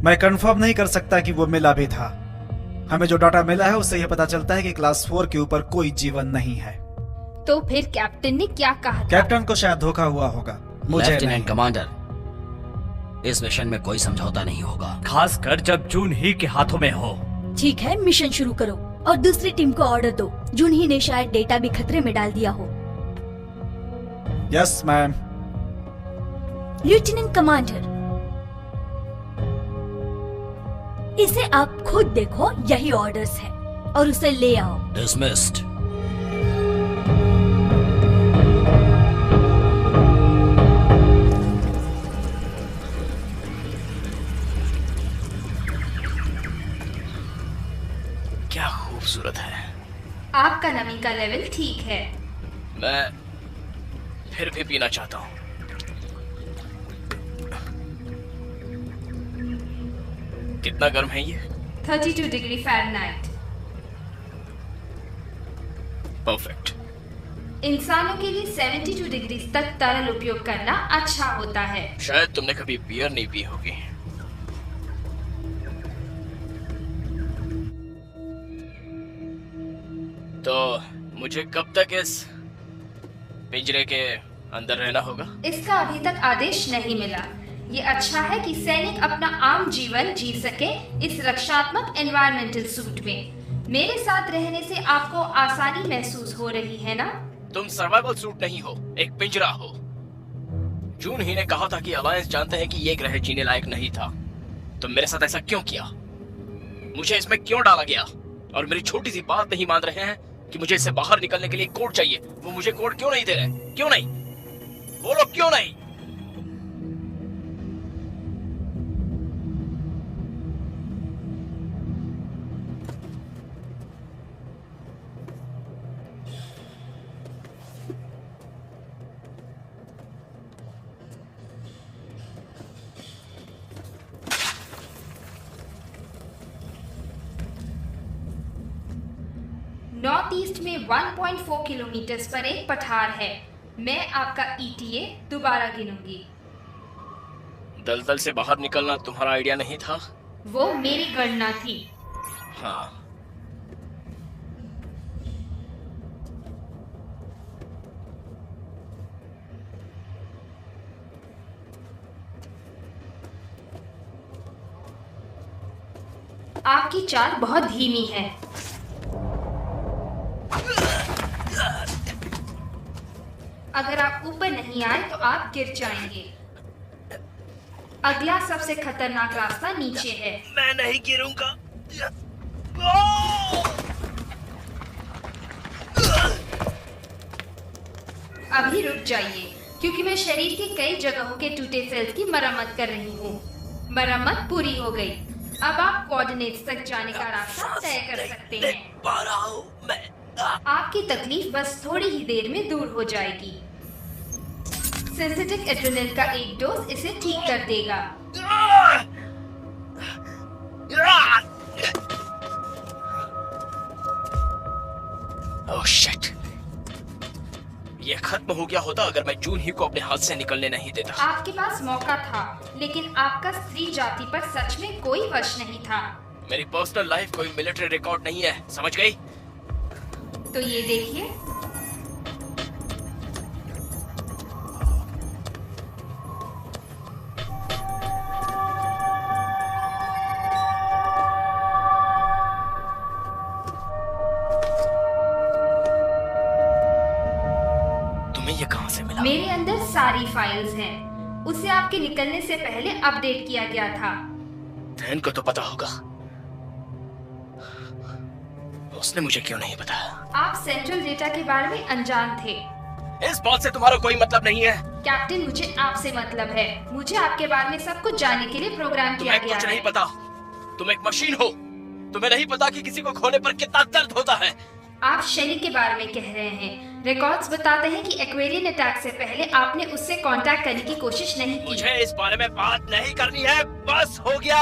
मैं कंफर्म नहीं कर सकता कि वो मिला भी था। हमें जो डाटा मिला है उससे यह पता चलता है कि क्लास 4 के ऊपर कोई जीवन नहीं है। तो फिर कैप्टन ने क्या कहा था? कैप्टन को शायद धोखा हुआ होगा, मुझे लेफ्टिनेंट नहीं। कमांडर, इस मिशन में कोई समझौता नहीं होगा, खासकर जब जून ही के हाथों में हो। ठीक है, मिशन शुरू करो और दूसरी टीम को ऑर्डर दो। जून ही ने शायद डेटा भी खतरे में डाल दिया हो। Yes ma'am. लेफ्टिनेंट कमांडर, इसे आप खुद देखो, यही ऑर्डर्स है और उसे ले आओ। डिसमिस्ड। क्या खूबसूरत है। आपका नमी का लेवल ठीक है। मैं फिर भी पीना चाहता हूँ। कितना गर्म है ये? 32 डिग्री फ़ारेनहाइट। परफेक्ट। इंसानों के लिए 72 डिग्री तक तरल उपयोग करना अच्छा होता है। शायद तुमने कभी बियर नहीं पी होगी। तो मुझे कब तक इस पिंजरे के अंदर रहना होगा? इसका अभी तक आदेश नहीं मिला। ये अच्छा है कि सैनिक अपना आम जीवन जी सके इस रक्षात्मक एनवायरमेंटल सूट में। मेरे साथ रहने से आपको आसानी महसूस हो रही है ना? तुम सर्वाइवल सूट नहीं हो, एक पिंजरा हो। जून ही ने कहा था कि अलायंस जानते हैं कि ये ग्रह जीने लायक नहीं था। तुम मेरे साथ ऐसा क्यों किया? मुझे इसमें क्यों डाला गया? और मेरी छोटी सी बात नहीं मान रहे हैं कि मुझे इससे बाहर निकलने के लिए कोड चाहिए। वो मुझे कोड क्यों नहीं दे रहे? क्यों नहीं? बोलो क्यों नहीं? नॉर्थ ईस्ट में 1.4 किलोमीटर पर एक पठार है। मैं आपका ETA दोबारा गिनूंगी। दलदल से बाहर निकलना तुम्हारा आइडिया नहीं था? वो मेरी गणना थी। हाँ। आपकी चाल बहुत धीमी है। अगर आप ऊपर नहीं आए तो आप गिर जाएंगे। अगला सबसे खतरनाक रास्ता नीचे है। मैं नहीं गिरूंगा। अभी रुक जाइए, क्योंकि मैं शरीर की कई जगहों के टूटे सेल्स की मरम्मत कर रही हूँ। मरम्मत पूरी हो गई। अब आप कोऑर्डिनेट्स तक जाने का रास्ता तय कर सकते हैं। पा रहा हूँ मैं। आपकी तकलीफ बस थोड़ी ही देर में दूर हो जाएगी। सिंथेटिक एड्रेनलिन का एक डोज इसे ठीक कर देगा। Oh shit. ये खत्म हो गया होता अगर मैं जून ही को अपने हाथ से निकलने नहीं देता। आपके पास मौका था, लेकिन आपका स्त्री जाति पर सच में कोई वश नहीं था। मेरी पर्सनल लाइफ कोई मिलिट्री रिकॉर्ड नहीं है, समझ गई? तो ये देखिए। में सारी फाइल्स हैं। उसे आपके निकलने से पहले अपडेट किया गया था। धैन को तो पता होगा, उसने मुझे क्यों नहीं बताया? आप सेंट्रल डेटा के बारे में अनजान थे। इस बात से तुम्हारा कोई मतलब नहीं है। कैप्टन, मुझे आपसे मतलब है। मुझे आपके बारे में सब कुछ जानने के लिए प्रोग्राम किया तुम्हें गया कुछ है। नहीं पता। तुम एक मशीन हो। तुम्हें नहीं पता कि किसी को खोने पर कितना दर्द होता है। आप शैली के बारे में कह रहे हैं। रिकॉर्ड्स बताते हैं कि एक्वेरियन अटैक से पहले आपने उससे कांटेक्ट करने की कोशिश नहीं की। मुझे इस बारे में बात नहीं करनी है, बस हो गया।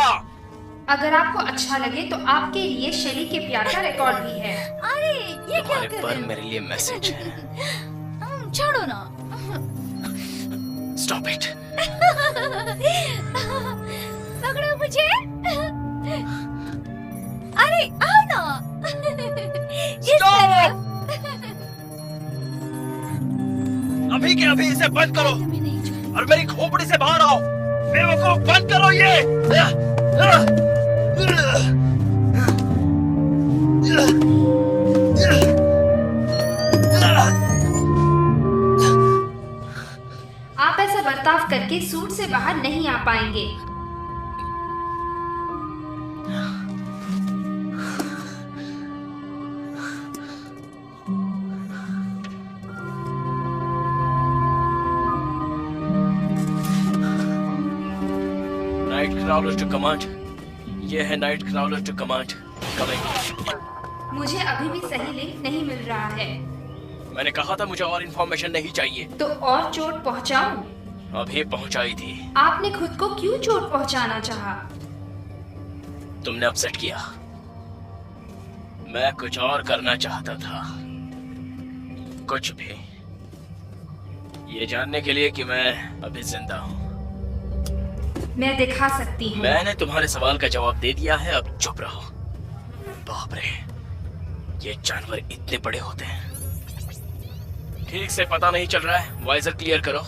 अगर आपको अच्छा लगे तो आपके लिए शैली के प्यार का रिकॉर्ड भी है। अरे ये क्या तुम्हारे कर पर रहे मेरे लिए मैसेज है। हो? छोड़ो ना। Stop it. पकड़ो मुझे। अरे आओ ना। इस तरफ। अभी के अभी इसे बंद करो तुम्हें नहीं छोड़- और मेरी खोपड़ी से बाहर आओ। बेवकूफ, बंद करो ये। आप ऐसा बर्ताव करके सूट से बाहर नहीं आ पाएंगे। Night crawler to command. ये है night crawler to command. Coming. मुझे अभी भी सही लिंक नहीं मिल रहा है। मैंने कहा था मुझे और इन्फॉर्मेशन नहीं चाहिए। तो और चोट पहुंचाऊं? अभी पहुंचाई थी। आपने खुद को क्यों चोट पहुंचाना चाहा? तुमने अपसेट किया। मैं कुछ और करना चाहता था, कुछ भी, ये जानने के लिए कि मैं अभी जिंदा हूँ। मैं दिखा सकती हूँ। मैंने तुम्हारे सवाल का जवाब दे दिया है, अब चुप रहो। बाप रे, ये जानवर इतने बड़े होते हैं। ठीक से पता नहीं चल रहा है। वाइजर क्लियर करो।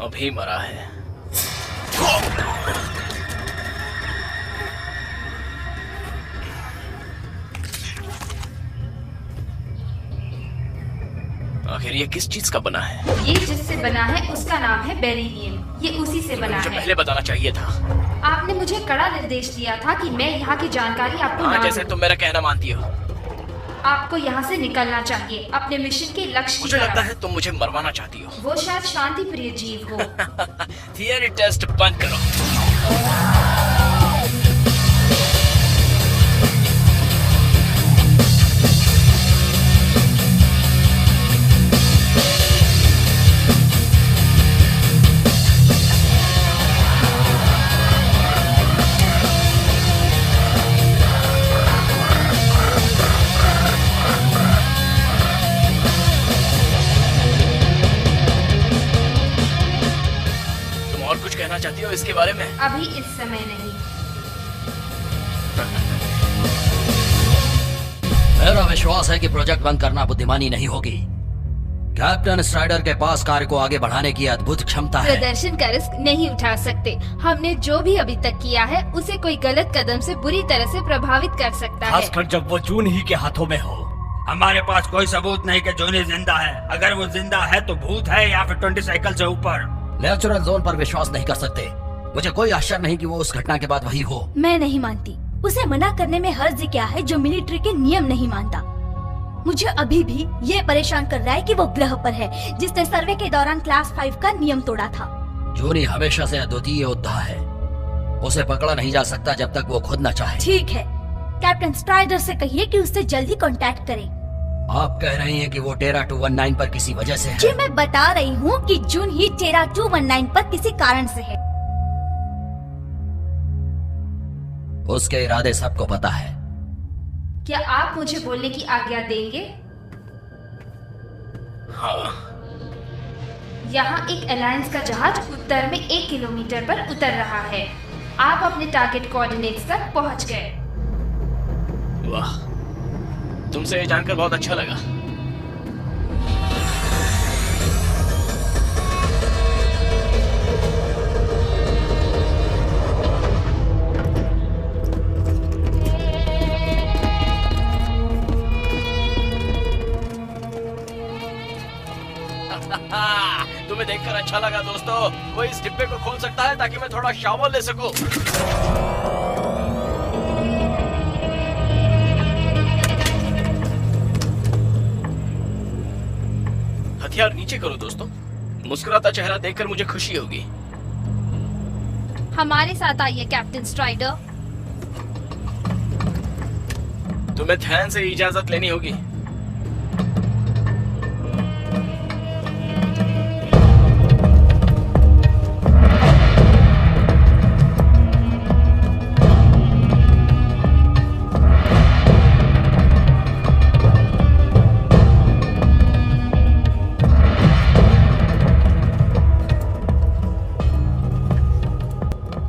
अभी मरा है। आखिर ये किस चीज का बना है? ये जिससे बना है उसका नाम है बेरिलियम। ये उसी से बना मुझे है। पहले बताना चाहिए था। आपने मुझे कड़ा निर्देश दिया था कि मैं यहाँ की जानकारी आपको हाँ, ना जैसे दूं। तुम मेरा कहना मानती हो। आपको यहाँ से निकलना चाहिए अपने मिशन के लक्ष्य की मुझे लगता तरफ। है तुम मुझे मरवाना चाहती हो। वो शायद शांति प्रिय जीव हो। थियरी टेस्ट बंद करो। तुम और कुछ कहना चाहती हो इसके बारे में? अभी इस समय नहीं। मेरा विश्वास है कि प्रोजेक्ट बंद करना बुद्धिमानी नहीं होगी। कैप्टन स्ट्राइडर के पास कार्य को आगे बढ़ाने की अद्भुत क्षमता है। प्रदर्शन का रिस्क नहीं उठा सकते। हमने जो भी अभी तक किया है उसे कोई गलत कदम से बुरी तरह से प्रभावित कर सकता है। खासकर जब वो जून ही के हाथों में हो। हमारे पास कोई सबूत नहीं कि जूनी जिंदा है। अगर वो जिंदा है तो भूत है या फिर 20 साइकिल से ऊपर। नेचुरल जोन पर विश्वास नहीं कर सकते। मुझे कोई आश्चर्य नहीं कि वो उस घटना के बाद वही हो। मैं नहीं मानती। उसे मना करने में हर्ज क्या है जो मिलिट्री के नियम नहीं मानता। मुझे अभी भी ये परेशान कर रहा है कि वो ग्रह पर है जिसने सर्वे के दौरान क्लास 5 का नियम तोड़ा था। जूनी हमेशा से अद्वितीय योद्धा है। उसे पकड़ा नहीं जा सकता जब तक वो खुद न चाहे। ठीक है, कैप्टन स्ट्राइडर से कहिए कि उससे जल्दी कांटेक्ट करे। आप कह रही हैं कि वो टेरा 219 पर किसी वजह से है? जी मैं बता रही हूँ कि जून ही टेरा 219 पर किसी कारण से है। उसके इरादे सबको पता है। क्या आप मुझे बोलने की आज्ञा देंगे? हाँ। यहाँ एक अलायंस का जहाज उत्तर में 1 किलोमीटर पर उतर रहा है। आप अपने टारगेट कोऑर्डिनेट्स तक पहुँच गए। वाह, तुमसे ये जानकर बहुत अच्छा लगा। देखकर अच्छा लगा दोस्तों। कोई इस डिब्बे को खोल सकता है ताकि मैं थोड़ा शावर ले सकूं? हथियार नीचे करो दोस्तों। मुस्कुराता चेहरा देखकर मुझे खुशी होगी। हमारे साथ आइए कैप्टन स्ट्राइडर। तुम्हें ध्यान से इजाजत लेनी होगी।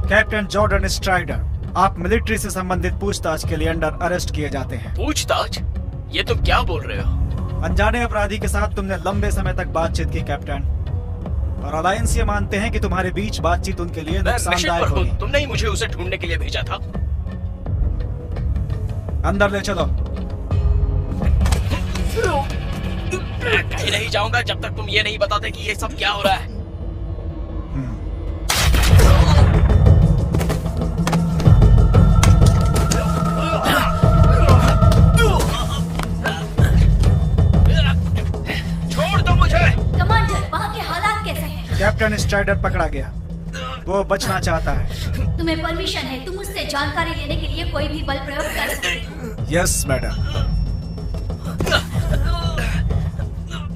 कैप्टन जॉर्डन स्ट्राइडर, आप मिलिट्री से संबंधित पूछताछ के लिए अंडर अरेस्ट किए जाते हैं। पूछताछ? ये तुम क्या बोल रहे हो? अनजाने अपराधी के साथ तुमने लंबे समय तक बातचीत की कैप्टन, और अलायंस ये मानते हैं कि तुम्हारे बीच बातचीत उनके लिए नुकसानदायक होगी। तुमने ही मुझे उसे ढूंढने के लिए भेजा था। अंदर ले चलो। मैं कहीं नहीं जाऊंगा जब तक तुम ये नहीं बताते कि ये सब क्या हो रहा है। कैप्टन स्ट्राइडर पकड़ा गया। वो बचना चाहता है। तुम्हें परमिशन है, तुम उससे जानकारी लेने के लिए कोई भी बल प्रयोग कर सकते हो। Yes madam.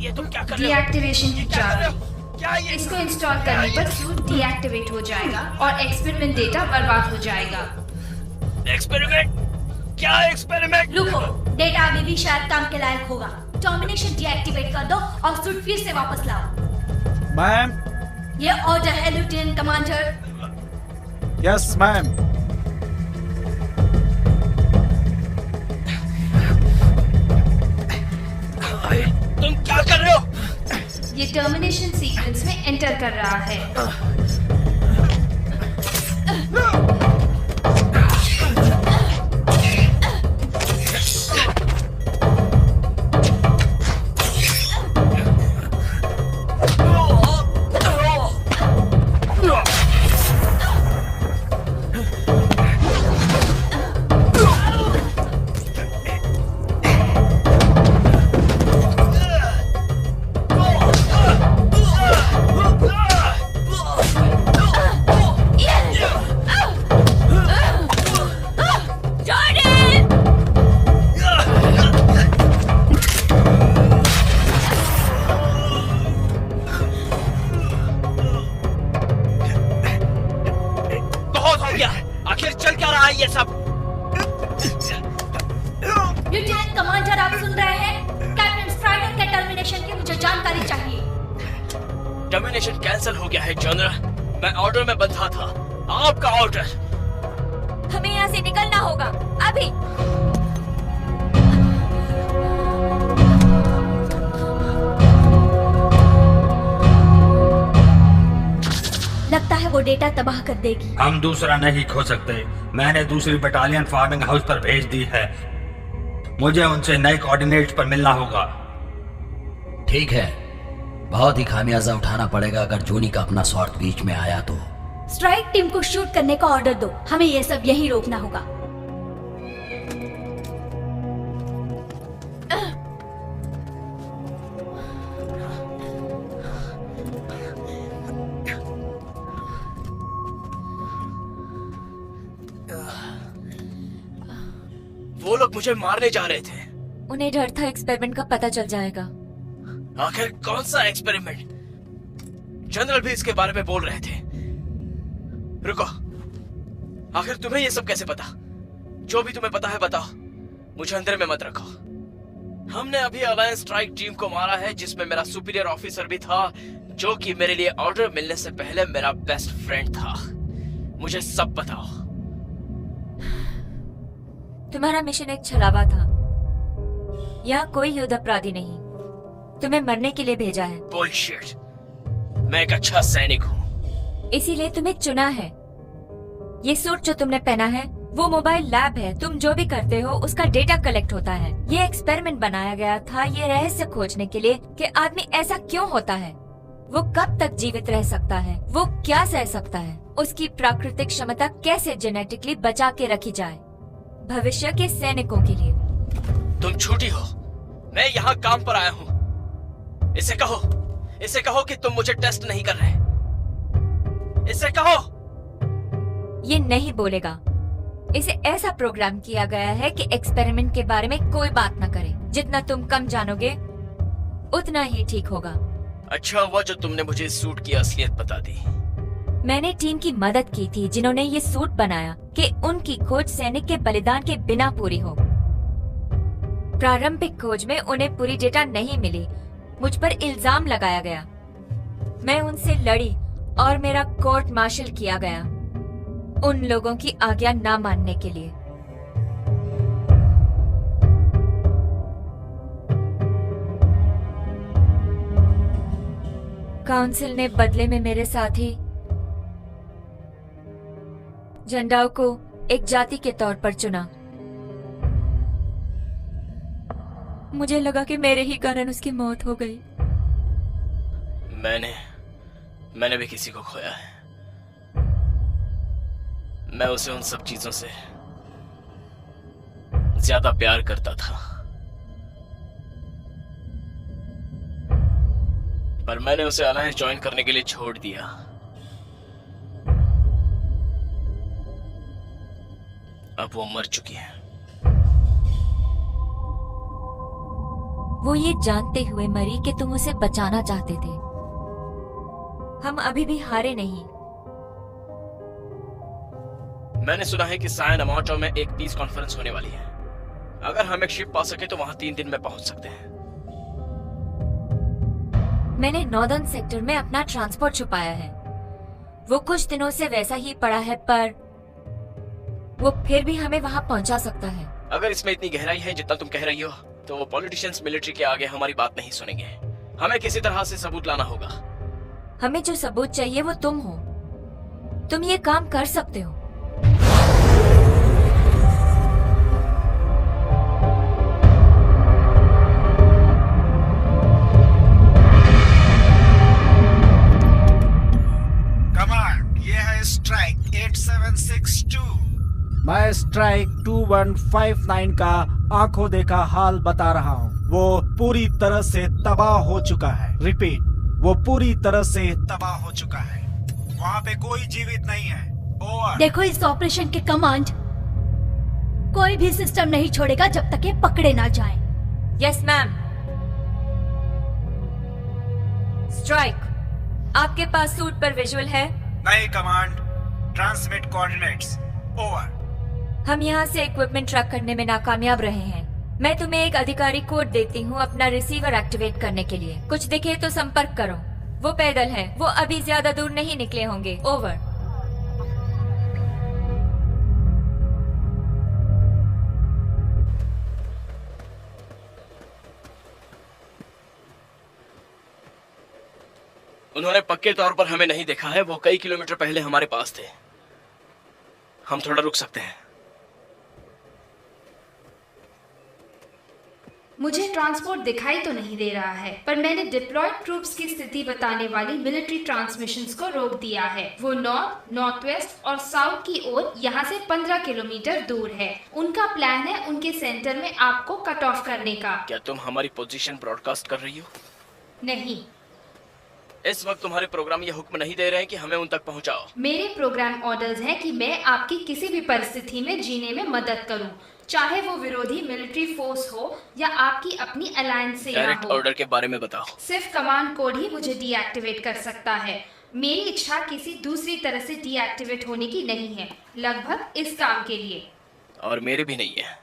ये तुम क्या कर रहे हो? डीएक्टिवेशन की चाबी। क्या ये? इसको इंस्टॉल करने पर सूट डीएक्टिवेट हो जाएगा और एक्सपेरिमेंट डेटा बर्बाद हो जाएगा। एक्सपेरिमेंट? क्या एक्सपेरिमेंट? रुको, डेटा अभी भी शायद काम के लायक होगा। टर्मिनेशन डीएक्टिवेट कर दो और सूट फिर से वापस लाओ। मैम, ये ऑर्डर है लेफ्टिनेंट कमांडर। Yes ma'am. तुम क्या कर रहे हो? ये टर्मिनेशन सीक्वेंस में एंटर कर रहा है। आखिर चल क्या रहा है ये सब? लेफ्टिनेंट कमांडर, आप सुन रहे हैं? कैप्टन स्ट्राइडर के टर्मिनेशन की मुझे जानकारी चाहिए। टर्मिनेशन कैंसिल हो गया है जनरल। मैं ऑर्डर में बंधा था। आपका ऑर्डर। हमें यहाँ से निकलना होगा अभी। लगता है वो डेटा तबाह कर देगी। हम दूसरा नहीं खो सकते। मैंने दूसरी बटालियन फार्मिंग हाउस पर भेज दी है। मुझे उनसे नए कोऑर्डिनेट्स पर मिलना होगा। ठीक है, बहुत ही खामियाजा उठाना पड़ेगा अगर जूनी का अपना स्वार्थ बीच में आया तो। स्ट्राइक टीम को शूट करने का ऑर्डर दो। हमें ये सब यहीं रोकना होगा। वो लोग मुझे मारने जा रहे थे। उन्हें डर था एक्सपेरिमेंट का पता चल जाएगा। आखिर कौन सा एक्सपेरिमेंट? जनरल भी इसके बारे में बोल रहे थे। रुको, आखिर तुम्हें ये सब कैसे पता? जो भी तुम्हें पता है बताओ, मुझे अंदर में मत रखो। हमने अभी अलायंस स्ट्राइक टीम को मारा है जिसमें मेरा सुपीरियर ऑफिसर भी था, जो कि मेरे लिए ऑर्डर मिलने से पहले मेरा बेस्ट फ्रेंड था। मुझे सब बताओ। तुम्हारा मिशन एक छलावा था। यहाँ कोई युद्ध अपराधी नहीं, तुम्हें मरने के लिए भेजा है। बुलशिट। मैं एक अच्छा सैनिक हूँ। इसीलिए तुम्हें चुना है। ये सूट जो तुमने पहना है वो मोबाइल लैब है। तुम जो भी करते हो उसका डेटा कलेक्ट होता है। ये एक्सपेरिमेंट बनाया गया था ये रहस्य खोजने के लिए कि आदमी ऐसा क्यों होता है। वो कब तक जीवित रह सकता है, वो क्या सह सकता है, उसकी प्राकृतिक क्षमता कैसे जेनेटिकली बचा के रखी जाए भविष्य के सैनिकों के लिए। तुम झूठी हो। मैं यहाँ काम पर आया हूँ। इसे कहो कि तुम मुझे टेस्ट नहीं कर रहे। इसे कहो। ये नहीं बोलेगा। इसे ऐसा प्रोग्राम किया गया है कि एक्सपेरिमेंट के बारे में कोई बात न करे। जितना तुम कम जानोगे उतना ही ठीक होगा। अच्छा हुआ जो तुमने मुझे इस सूट की असलियत बता दी। मैंने टीम की मदद की थी जिन्होंने ये सूट बनाया कि उनकी खोज सैनिक के बलिदान के बिना पूरी हो। प्रारंभिक खोज में उन्हें पूरी डेटा नहीं मिली। मुझ पर इल्जाम लगाया गया। मैं उनसे लड़ी और मेरा कोर्ट मार्शल किया गया उन लोगों की आज्ञा ना मानने के लिए। काउंसिल ने बदले में मेरे साथी झंडाओं को एक जाति के तौर पर चुना। मुझे लगा कि मेरे ही कारण उसकी मौत हो गई। मैंने भी किसी को खोया है। मैं उसे उन सब चीजों से ज्यादा प्यार करता था, पर मैंने उसे अलायंस ज्वाइन करने के लिए छोड़ दिया। अब वो मर चुकी है। वो ये जानते हुए मरी कि तुम उसे बचाना चाहते थे। हम अभी भी हारे नहीं। मैंने सुना है कि सायन अमाटो में एक पीस कॉन्फ्रेंस होने वाली है। अगर हम एक शिप पा सके तो वहां 3 दिन में पहुंच सकते हैं। मैंने नॉर्दर्न सेक्टर में अपना ट्रांसपोर्ट छुपाया है। वो कुछ दिनों से वैसा ही पड़ा है, पर वो फिर भी हमें वहां पहुंचा सकता है। अगर इसमें इतनी गहराई है जितना तुम कह रही हो, तो वो पॉलिटिशियंस मिलिट्री के आगे हमारी बात नहीं सुनेंगे। हमें किसी तरह से सबूत लाना होगा। हमें जो सबूत चाहिए वो तुम हो। तुम ये काम कर सकते हो। कमांड, ये है स्ट्राइक 8762। मैं स्ट्राइक 2159 का आंखों देखा हाल बता रहा हूँ। वो पूरी तरह से तबाह हो चुका है। रिपीट, वो पूरी तरह से तबाह हो चुका है। वहाँ पे कोई जीवित नहीं है। ओवर। देखो इस ऑपरेशन के कमांड, कोई भी सिस्टम नहीं छोड़ेगा जब तक ये पकड़े ना जाएं। Yes ma'am. स्ट्राइक, आपके पास सूट पर विजुअल है? नहीं कमांड, ट्रांसमिट कोऑर्डिनेट्स। ओवर। हम यहाँ से इक्विपमेंट ट्रैक करने में नाकामयाब रहे हैं। मैं तुम्हें एक अधिकारी कोड देती हूँ अपना रिसीवर एक्टिवेट करने के लिए। कुछ दिखे तो संपर्क करो। वो पैदल है, वो अभी ज्यादा दूर नहीं निकले होंगे। ओवर। उन्होंने पक्के तौर पर हमें नहीं देखा है। वो कई किलोमीटर पहले हमारे पास थे। हम थोड़ा रुक सकते हैं। मुझे ट्रांसपोर्ट दिखाई तो नहीं दे रहा है, पर मैंने डिप्लॉयड ट्रूप्स की स्थिति बताने वाली मिलिट्री ट्रांसमिशंस को रोक दिया है। वो नॉर्थ, नॉर्थ वेस्ट और साउथ की ओर यहाँ से 15 किलोमीटर दूर है। उनका प्लान है उनके सेंटर में आपको कट ऑफ करने का। क्या तुम हमारी पोजीशन ब्रॉडकास्ट कर रही हो? नहीं, इस वक्त तुम्हारे प्रोग्राम ये हुक्म नहीं दे रहे हैं कि हमें उन तक पहुंचाओ। मेरे प्रोग्राम ऑर्डर्स हैं कि मैं आपकी किसी भी परिस्थिति में जीने में मदद करूं, चाहे वो विरोधी मिलिट्री फोर्स हो या आपकी अपनी अलायंस से डायरेक्ट हो। ऑर्डर के बारे में बताओ। सिर्फ कमांड कोड ही मुझे डीएक्टिवेट कर सकता है। मेरी इच्छा किसी दूसरी तरह से डीएक्टिवेट होने की नहीं है, लगभग इस काम के लिए। और मेरी भी नहीं है।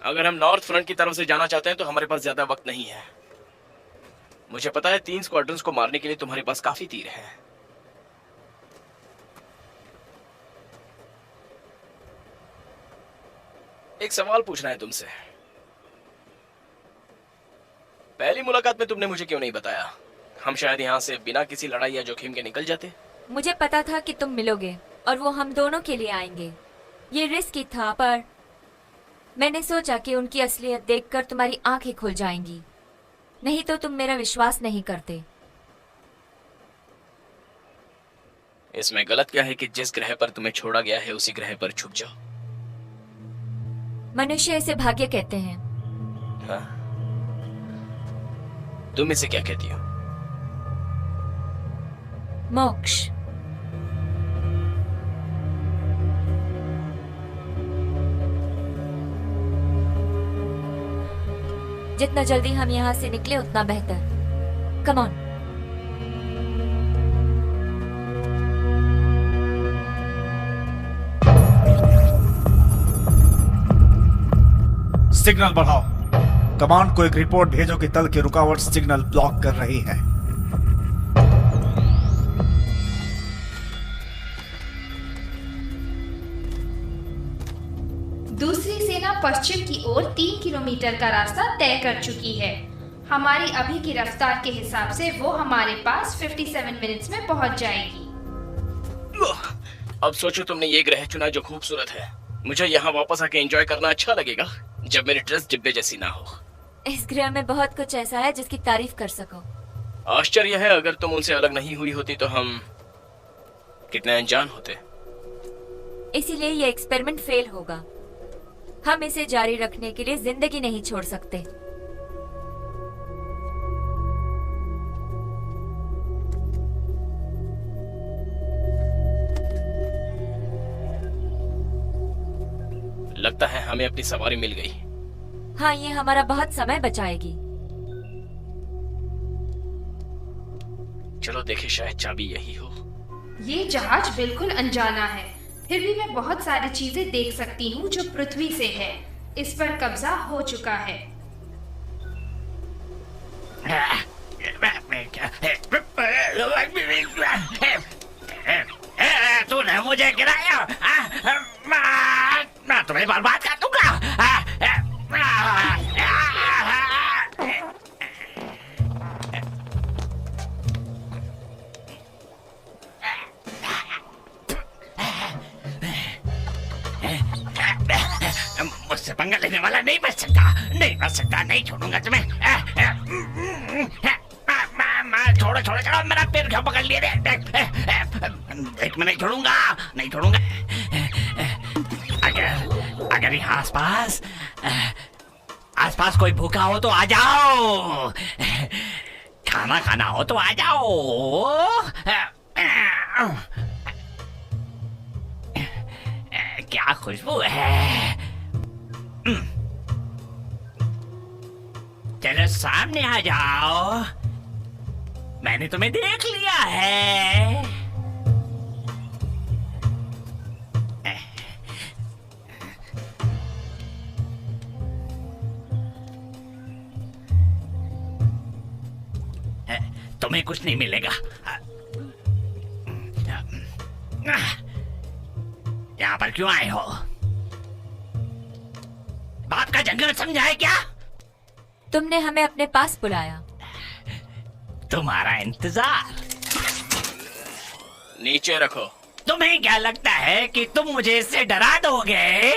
अगर हम नॉर्थ फ्रंट की तरफ से जाना चाहते हैं तो हमारे पास ज्यादा वक्त नहीं है। मुझे पता है 3 स्क्वाड्रंस को मारने के लिए तुम्हारे पास काफी तीर हैं। एक सवाल पूछना है तुमसे। पहली मुलाकात में तुमने मुझे क्यों नहीं बताया? हम शायद यहाँ से बिना किसी लड़ाई या जोखिम के निकल जाते। मुझे पता था कि तुम मिलोगे और वो हम दोनों के लिए आएंगे। ये रिस्की था, पर मैंने सोचा कि उनकी असलियत देखकर तुम्हारी आंखें खुल जाएंगी। नहीं तो तुम मेरा विश्वास नहीं करते। इसमें गलत क्या है कि जिस ग्रह पर तुम्हें छोड़ा गया है उसी ग्रह पर छुप जाओ? मनुष्य इसे भाग्य कहते हैं। हाँ? तुम इसे क्या कहती हो? मोक्ष। जितना जल्दी हम यहाँ से निकले उतना बेहतर। Come on. सिग्नल बढ़ाओ। कमांड को एक रिपोर्ट भेजो कि तल की रुकावट सिग्नल ब्लॉक कर रही है। दूसरी सेना पश्चिम की ओर 3 किलोमीटर का रास्ता तय कर चुकी है। हमारी अभी की रफ्तार के हिसाब से वो हमारे पास 57 मिनट्स में पहुंच जाएगी। अब सोचो तुमने ये ग्रह चुना जो खूबसूरत है। मुझे यहाँ वापस आके एंजॉय करना अच्छा लगेगा जब मेरी ड्रेस डिब्बे जैसी ना हो। इस ग्रह में बहुत कुछ ऐसा है जिसकी तारीफ कर सको। आश्चर्य है अगर तुम उनसे अलग नहीं हुई होती तो हम कितने अनजान होते। इसीलिए ये एक्सपेरिमेंट फेल होगा। हम इसे जारी रखने के लिए जिंदगी नहीं छोड़ सकते। लगता है हमें अपनी सवारी मिल गई। हाँ, ये हमारा बहुत समय बचाएगी। चलो देखे, शायद चाबी यही हो। ये जहाज बिल्कुल अनजाना है, फिर भी मैं बहुत सारी चीजें देख सकती हूँ जो पृथ्वी से है। इस पर कब्जा हो चुका है। तूने मुझे गिराया, मैं तुम्हें बर्बाद कर दूंगा। मुझसे पंगा लेने वाला नहीं बच सकता, नहीं बच सकता, नहीं छोड़ूंगा तुम्हें। छोड़ो छोड़ो छोड़ो, मेरा पैर क्यों पकड़ लिए? एक मैं नहीं छोड़ूंगा, नहीं छोड़ूंगा। अगर यहाँ आसपास कोई भूखा हो तो आ जाओ, खाना खाना हो तो आ जाओ। क्या खुशबू है। चलो सामने आ जाओ, मैंने तुम्हें देख लिया है। तुम्हें कुछ नहीं मिलेगा। यहाँ पर क्यों आए हो? बाप का जंगल समझा है क्या? तुमने हमें अपने पास बुलाया। तुम्हारा इंतजार। नीचे रखो। तुम्हें क्या लगता है कि तुम मुझे इससे डरा दोगे?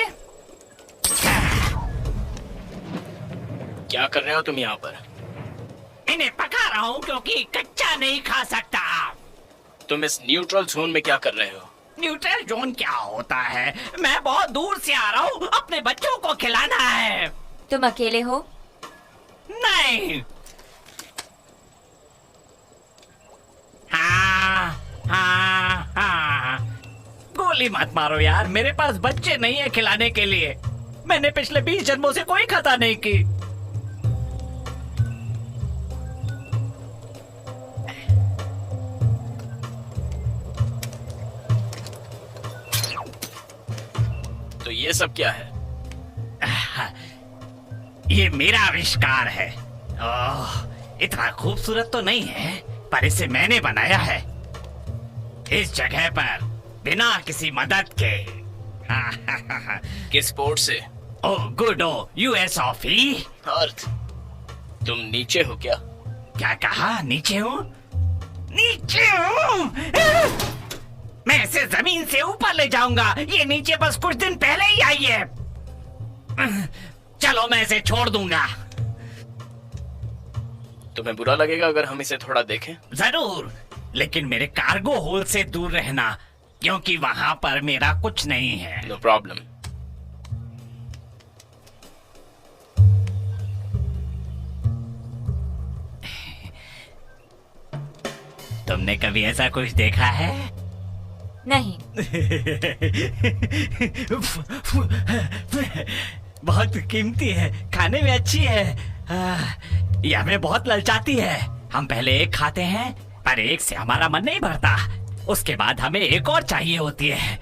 क्या कर रहे हो तुम यहाँ पर? इन्हें पका रहा हूँ क्योंकि कच्चा नहीं खा सकता। तुम इस न्यूट्रल जोन में क्या कर रहे हो? न्यूट्रल जोन क्या होता है? मैं बहुत दूर से आ रहा हूँ, अपने बच्चों को खिलाना है। तुम अकेले हो? नहीं। हाँ। गोली मत मारो यार, मेरे पास बच्चे नहीं है खिलाने के लिए। मैंने पिछले 20 जन्मों से कोई खता नहीं की। तो ये सब क्या है? ये मेरा आविष्कार है। ओह, इतना खूबसूरत तो नहीं है, पर इसे मैंने बनाया है। इस जगह पर बिना किसी मदद के। किस पोर्ट से? ओह गुड, यूएस ऑफ ई अर्थ। तुम नीचे हो क्या? क्या कहा? नीचे हूँ? नीचे हूँ? मैं इसे जमीन से ऊपर ले जाऊंगा। ये नीचे बस कुछ दिन पहले ही आई है। चलो मैं इसे छोड़ दूंगा। तुम्हें बुरा लगेगा अगर हम इसे थोड़ा देखें? जरूर, लेकिन मेरे कार्गो होल से दूर रहना, क्योंकि वहां पर मेरा कुछ नहीं है। No problem. तुमने कभी ऐसा कुछ देखा है? नहीं। बहुत कीमती है, खाने में अच्छी है। ये हमें बहुत ललचाती है। हम पहले एक खाते हैं, पर एक से हमारा मन नहीं भरता। उसके बाद हमें एक और चाहिए होती है।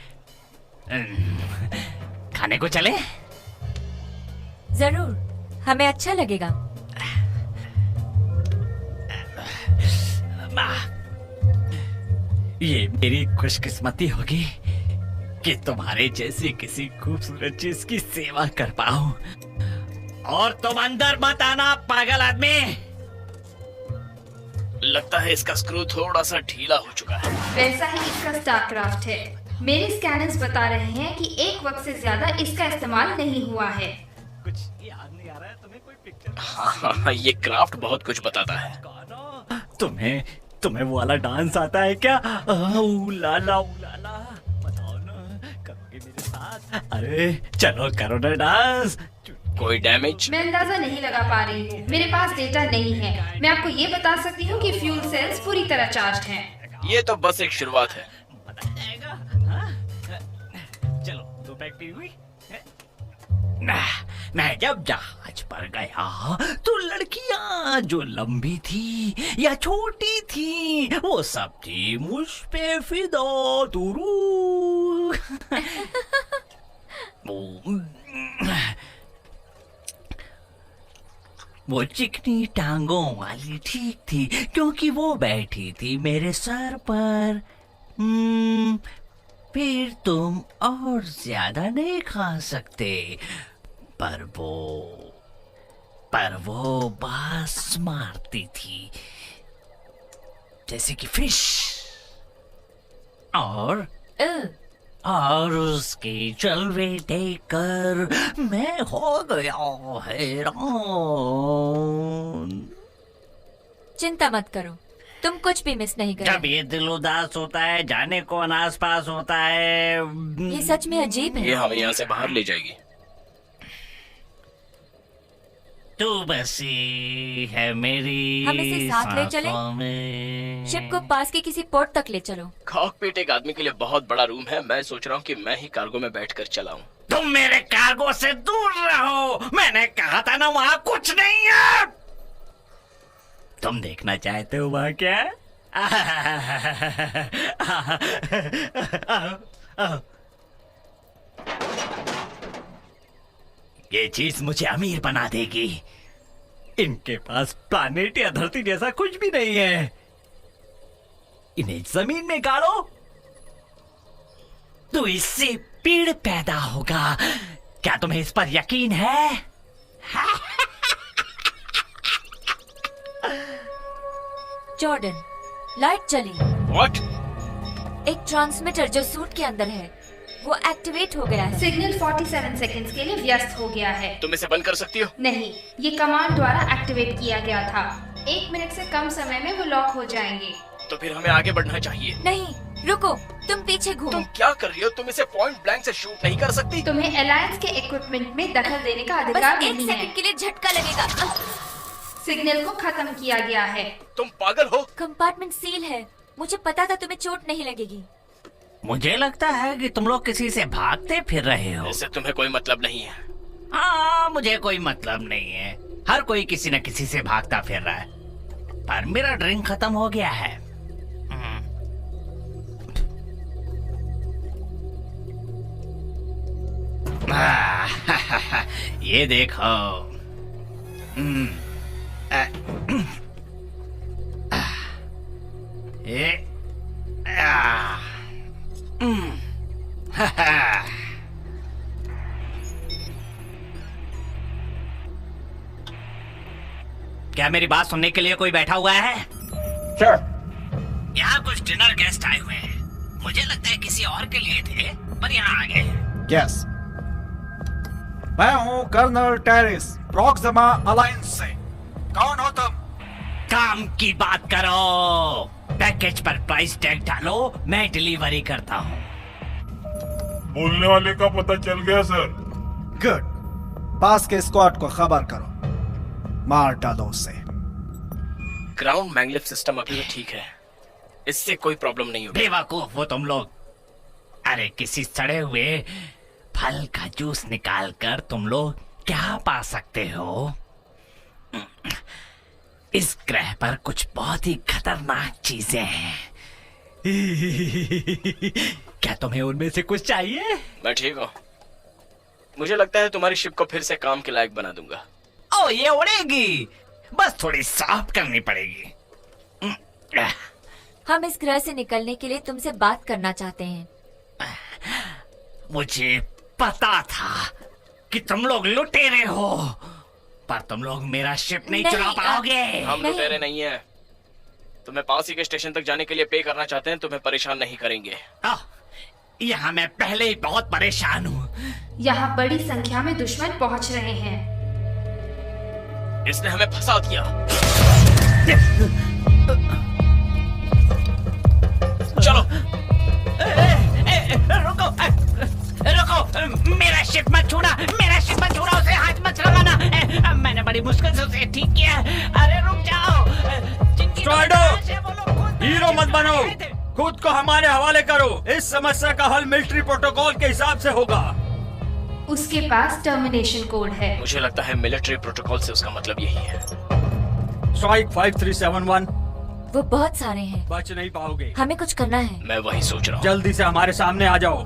खाने को चले? जरूर, हमें अच्छा लगेगा। ये मेरी खुशकिस्मती होगी कि तुम्हारे जैसी किसी खूबसूरत चीज की सेवा कर पाऊं। और तुम अंदर मत आना, पागल आदमी। लगता है इसका स्क्रू थोड़ा सा ढीला हो चुका है। वैसा ही इसका स्टारक्राफ्ट है। मेरे स्कैनर्स बता रहे हैं कि एक वक्त से ज्यादा इसका इस्तेमाल नहीं हुआ है। कुछ याद नहीं आ रहा है तुम्हें? कोई पिक्चर? हाँ, ये क्राफ्ट बहुत कुछ बताता है। तुम्हें वो वाला डांस आता है क्या? उलाला उलाला, बताओ ना, करोगे मेरे साथ? अरे चलो करो ना डांस। कोई डैमेज? मैं अंदाजा नहीं लगा पा रही हूँ, मेरे पास डेटा नहीं है। मैं आपको ये बता सकती हूँ कि फ्यूल सेल्स पूरी तरह चार्ज हैं। ये तो बस एक शुरुआत है। बताया जाएगा। हाँ? चलो, दो पैक पी हुई। मैं जब जहाज पर गया तो लड़कियां जो लंबी थी या छोटी थी, वो सब थी मुझ पे फिदा तुरू। वो चिकनी टांगों वाली ठीक थी, क्योंकि वो बैठी थी मेरे सर पर। फिर तुम और ज्यादा नहीं खा सकते, पर वो बास मारती थी जैसे कि फिश। और उसके जलवे देखकर मैं हो गया हैरान। चिंता मत करो, तुम कुछ भी मिस नहीं जब करोगे। ये दिल उदास होता है, जाने कौन आस पास होता है। ये सच में अजीब है। ये हमें यहाँ से बाहर ले जाएगी। तू बसी है मेरी हम इसे साथ ले चलें? सांसों में। शिप को पास के किसी पोर्ट तक ले चलो। कॉकपिट एक आदमी के लिए बहुत बड़ा रूम है। मैं सोच रहा हूँ कि मैं ही कार्गो में बैठकर चलाऊं। तुम मेरे कार्गो से दूर रहो, मैंने कहा था ना वहाँ कुछ नहीं है। तुम देखना चाहते हो वहाँ क्या? ये चीज मुझे अमीर बना देगी। इनके पास प्लानेट या धरती जैसा कुछ भी नहीं है। इन्हें जमीन में गाड़ो तो इससे पेड़ पैदा होगा। क्या तुम्हें इस पर यकीन है? जॉर्डन, लाइट चली। What? एक ट्रांसमीटर जो सूट के अंदर है वो एक्टिवेट हो गया है। सिग्नल 47 सेकंड्स के लिए व्यस्त हो गया है। तुम इसे बंद कर सकती हो? नहीं, ये कमांड द्वारा एक्टिवेट किया गया था। 1 मिनट से कम समय में वो लॉक हो जाएंगे। तो फिर हमें आगे बढ़ना चाहिए। नहीं, रुको, तुम पीछे घूमो। तुम क्या कर रही हो? तुम इसे पॉइंट ब्लैंक से शूट नहीं कर सकती? तुम्हें अलायंस के इक्विपमेंट में दखल देने का बस अधिकार एक नहीं है। सेकंड के लिए झटका लगेगा। सिग्नल को खत्म किया गया है। तुम पागल हो? कंपार्टमेंट सील है। मुझे पता था तुम्हें चोट नहीं लगेगी। मुझे लगता है कि तुम लोग किसी से भागते फिर रहे हो। इससे तुम्हें कोई मतलब नहीं है। हाँ, मुझे कोई मतलब नहीं है। हर कोई किसी न किसी से भागता फिर रहा है। पर मेरा ड्रिंक खत्म हो गया है। ये देखो। क्या मेरी बात सुनने के लिए कोई बैठा हुआ है? Sure. यहाँ कुछ डिनर गेस्ट आए हुए हैं। मुझे लगता है किसी और के लिए थे, पर यहाँ आ गए। यस, मैं हूँ कर्नल टेरिस, प्रॉक्सिमा अलायंस से। कौन हो तुम? काम की बात करो। पैकेज पर प्राइस टैग डालो, मैं डिलीवरी करता हूँ। बोलने वाले का पता चल गया सर। गुड। पास के स्क्वाड को खबर करो, मार डालो उसे। ग्राउंड मैग्नेट सिस्टम अभी भी ठीक है, इससे कोई प्रॉब्लम नहीं होगी। बेवकूफ हो तुम लोग। अरे किसी सड़े हुए फल का जूस निकाल कर तुम लोग क्या पा सकते हो? इस ग्रह पर कुछ बहुत ही खतरनाक चीजें हैं। क्या तुम्हें उनमें से कुछ चाहिए? मैं ठीक हूँ। मुझे लगता है तुम्हारी शिप को फिर से काम के लायक बना दूंगा। ओ, ये उड़ेगी, बस थोड़ी साफ करनी पड़ेगी। हम इस ग्रह से निकलने के लिए तुमसे बात करना चाहते हैं। मुझे पता था कि तुम लोग लुटेरे हो, पर तुम लोग मेरा शिप नहीं चुरा पाओगे। हम लुटेरे नहीं हैं। तुम्हें पास ही के स्टेशन तक जाने के लिए पे करना चाहते हैं, तुम्हें परेशान नहीं करेंगे। यहाँ मैं पहले ही बहुत परेशान हूँ। यहाँ बड़ी संख्या में दुश्मन पहुँच रहे हैं। इसने हमें फंसा दिया। चलो। रुको, रुको, मेरा शिप मत छूना, मेरा शिप मत छूना, उसे हाथ मत लगाना। मैंने बड़ी मुश्किल से उसे ठीक किया। अरे रुक जाओ। हीरो मत बनो, खुद को हमारे हवाले करो। इस समस्या का हल मिलिट्री प्रोटोकॉल के हिसाब से होगा। उसके पास टर्मिनेशन कोड है। मुझे लगता है मिलिट्री प्रोटोकॉल से उसका मतलब यही है। स्ट्राइक 5371। वो बहुत सारे हैं, बच नहीं पाओगे। हमें कुछ करना है। मैं वही सोच रहा हूँ। जल्दी से हमारे सामने आ जाओ।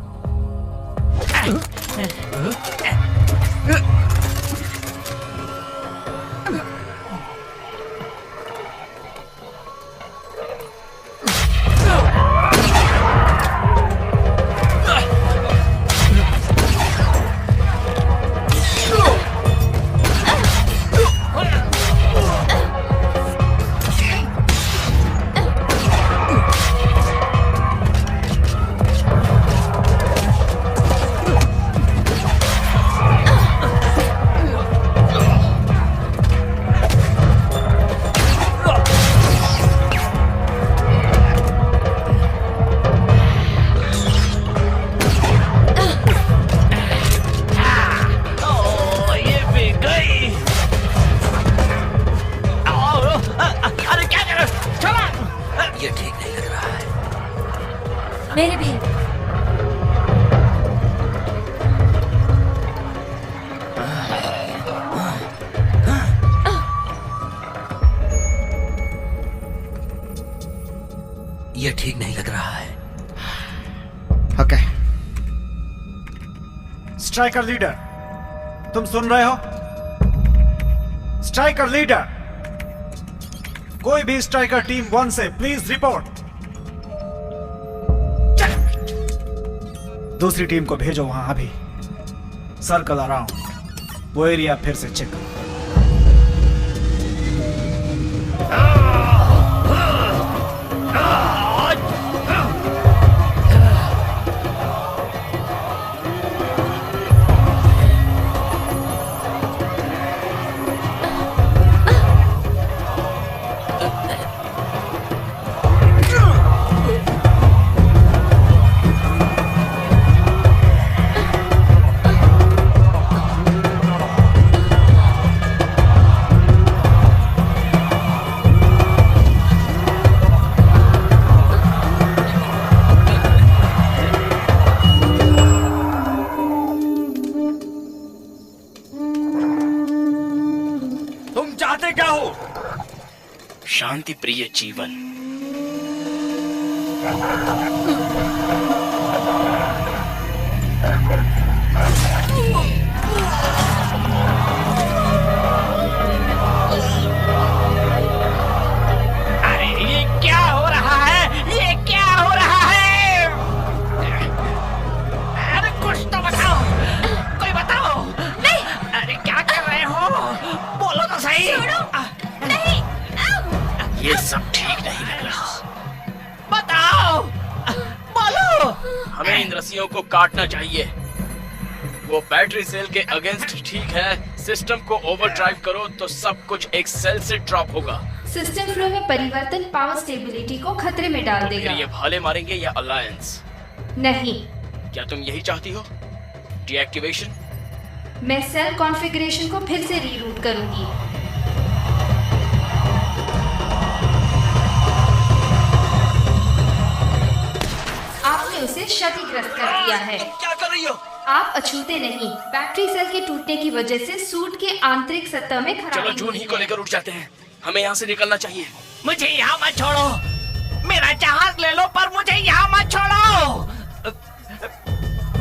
मेरे भी। ये ठीक नहीं लग रहा है। ओके। स्ट्राइकर लीडर, तुम सुन रहे हो? स्ट्राइकर लीडर, कोई भी स्ट्राइकर टीम 1 से प्लीज रिपोर्ट। दूसरी टीम को भेजो वहां अभी। सर्कल अराउंड वो एरिया फिर से चेक करो। शांति प्रिय जीवन। अरे ये क्या हो रहा है? ये क्या हो रहा है? अरे कुछ तो बताओ, कोई बताओ। नहीं। अरे क्या कर रहे हो? बोलो तो सही। नहीं। ये सब ठीक नहीं लग रहा। बताओ, बोलो। हमें इन रस्सियों को काटना चाहिए। वो बैटरी सेल के अगेंस्ट ठीक है। सिस्टम को ओवरड्राइव करो तो सब कुछ एक सेल से ड्रॉप होगा। सिस्टम फ्लो में परिवर्तन पावर स्टेबिलिटी को खतरे में डाल फिर देगा। ये भाले मारेंगे या अलायंस? नहीं, क्या तुम यही चाहती हो? डीएक्टिवेशन? मैं सेल कॉन्फ़िगरेशन को फिर से रीरूट करूंगी। आपने उसे क्षतिग्रस्त कर दिया है। तुम क्या कर रही हो? आप अछूते नहीं। बैटरी सेल के टूटने की वजह से सूट के आंतरिक सतह में चलो खराबी जून हुई ही को है। लेकर उठ जाते हैं। हमें यहाँ से निकलना चाहिए। मुझे यहाँ मत छोड़ो। मेरा जहाज ले लो पर मुझे यहाँ मत छोड़ो।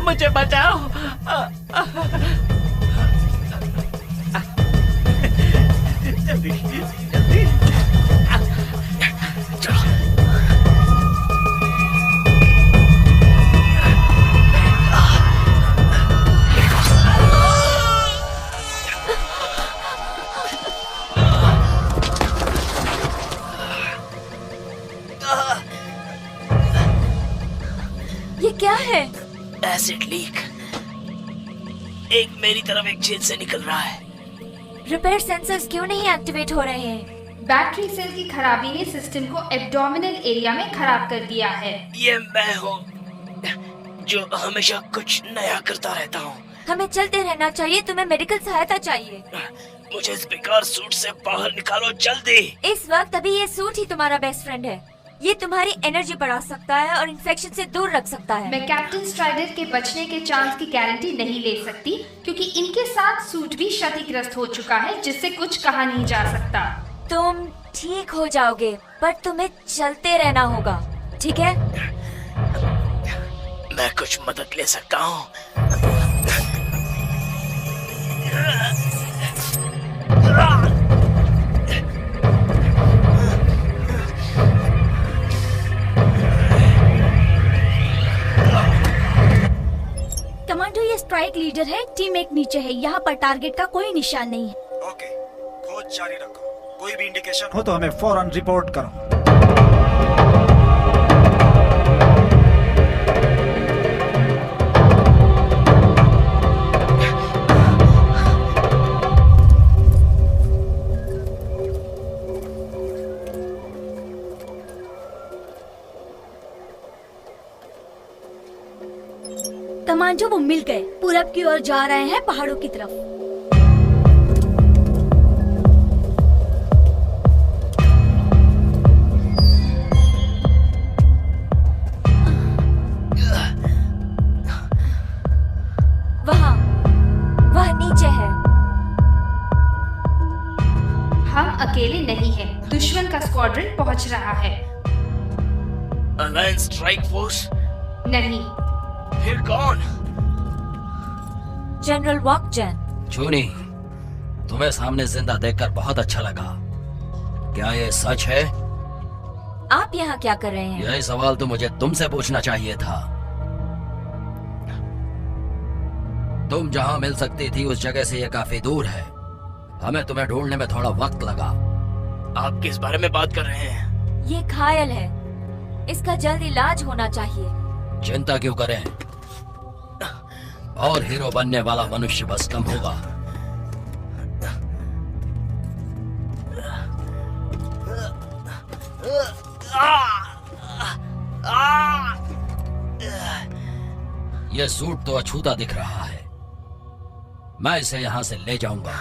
मुझे बचाओ। जल्दी जल्दी। चलो। ये क्या है? Acid leak. एक मेरी तरफ एक छेद से निकल रहा है। रिपेयर सेंसर्स क्यों नहीं एक्टिवेट हो रहे हैं? बैटरी सेल की खराबी ने सिस्टम को एब्डोमिनल एरिया में खराब कर दिया है। ये मैं हूँ जो हमेशा कुछ नया करता रहता हूँ। हमें चलते रहना चाहिए। तुम्हें मेडिकल सहायता चाहिए। मुझे इस बेकार सूट से बाहर निकालो जल्दी। इस वक्त अभी ये सूट ही तुम्हारा बेस्ट फ्रेंड है। ये तुम्हारी एनर्जी बढ़ा सकता है और इन्फेक्शन से दूर रख सकता है। मैं कैप्टन स्ट्राइडर के बचने के चांस की गारंटी नहीं ले सकती क्योंकि इनके साथ सूट भी क्षतिग्रस्त हो चुका है जिससे कुछ कहा नहीं जा सकता। तुम ठीक हो जाओगे पर तुम्हें चलते रहना होगा, ठीक है? मैं कुछ मदद ले सकता हूँ। कमांडो, ये स्ट्राइक लीडर है। टीम एक नीचे है। यहाँ पर टारगेट का कोई निशान नहीं है। ओके, खोज जारी रखो। कोई भी इंडिकेशन हो तो हमें फौरन रिपोर्ट करो। कमांडो, वो मिल गए। पूरब की ओर जा रहे हैं, पहाड़ों की तरफ। वहाँ नीचे है। हम अकेले नहीं हैं। दुश्मन का स्क्वाड्रन पहुंच रहा है। Alliance strike force? नहीं। फिर कौन? जनरल वॉकजन। जूनी, तुम्हें सामने जिंदा देखकर बहुत अच्छा लगा। क्या ये सच है? आप यहाँ क्या कर रहे हैं? यही सवाल तो मुझे तुमसे पूछना चाहिए था। तुम जहाँ मिल सकती थी उस जगह से ये काफी दूर है। हमें तुम्हें ढूंढने में थोड़ा वक्त लगा। आप किस बारे में बात कर रहे हैं? ये घायल है। इसका जल्द इलाज होना चाहिए। चिंता क्यों करें? और हीरो बनने वाला मनुष्य बस कम होगा। यह सूट तो अछूता दिख रहा है। मैं इसे यहां से ले जाऊंगा।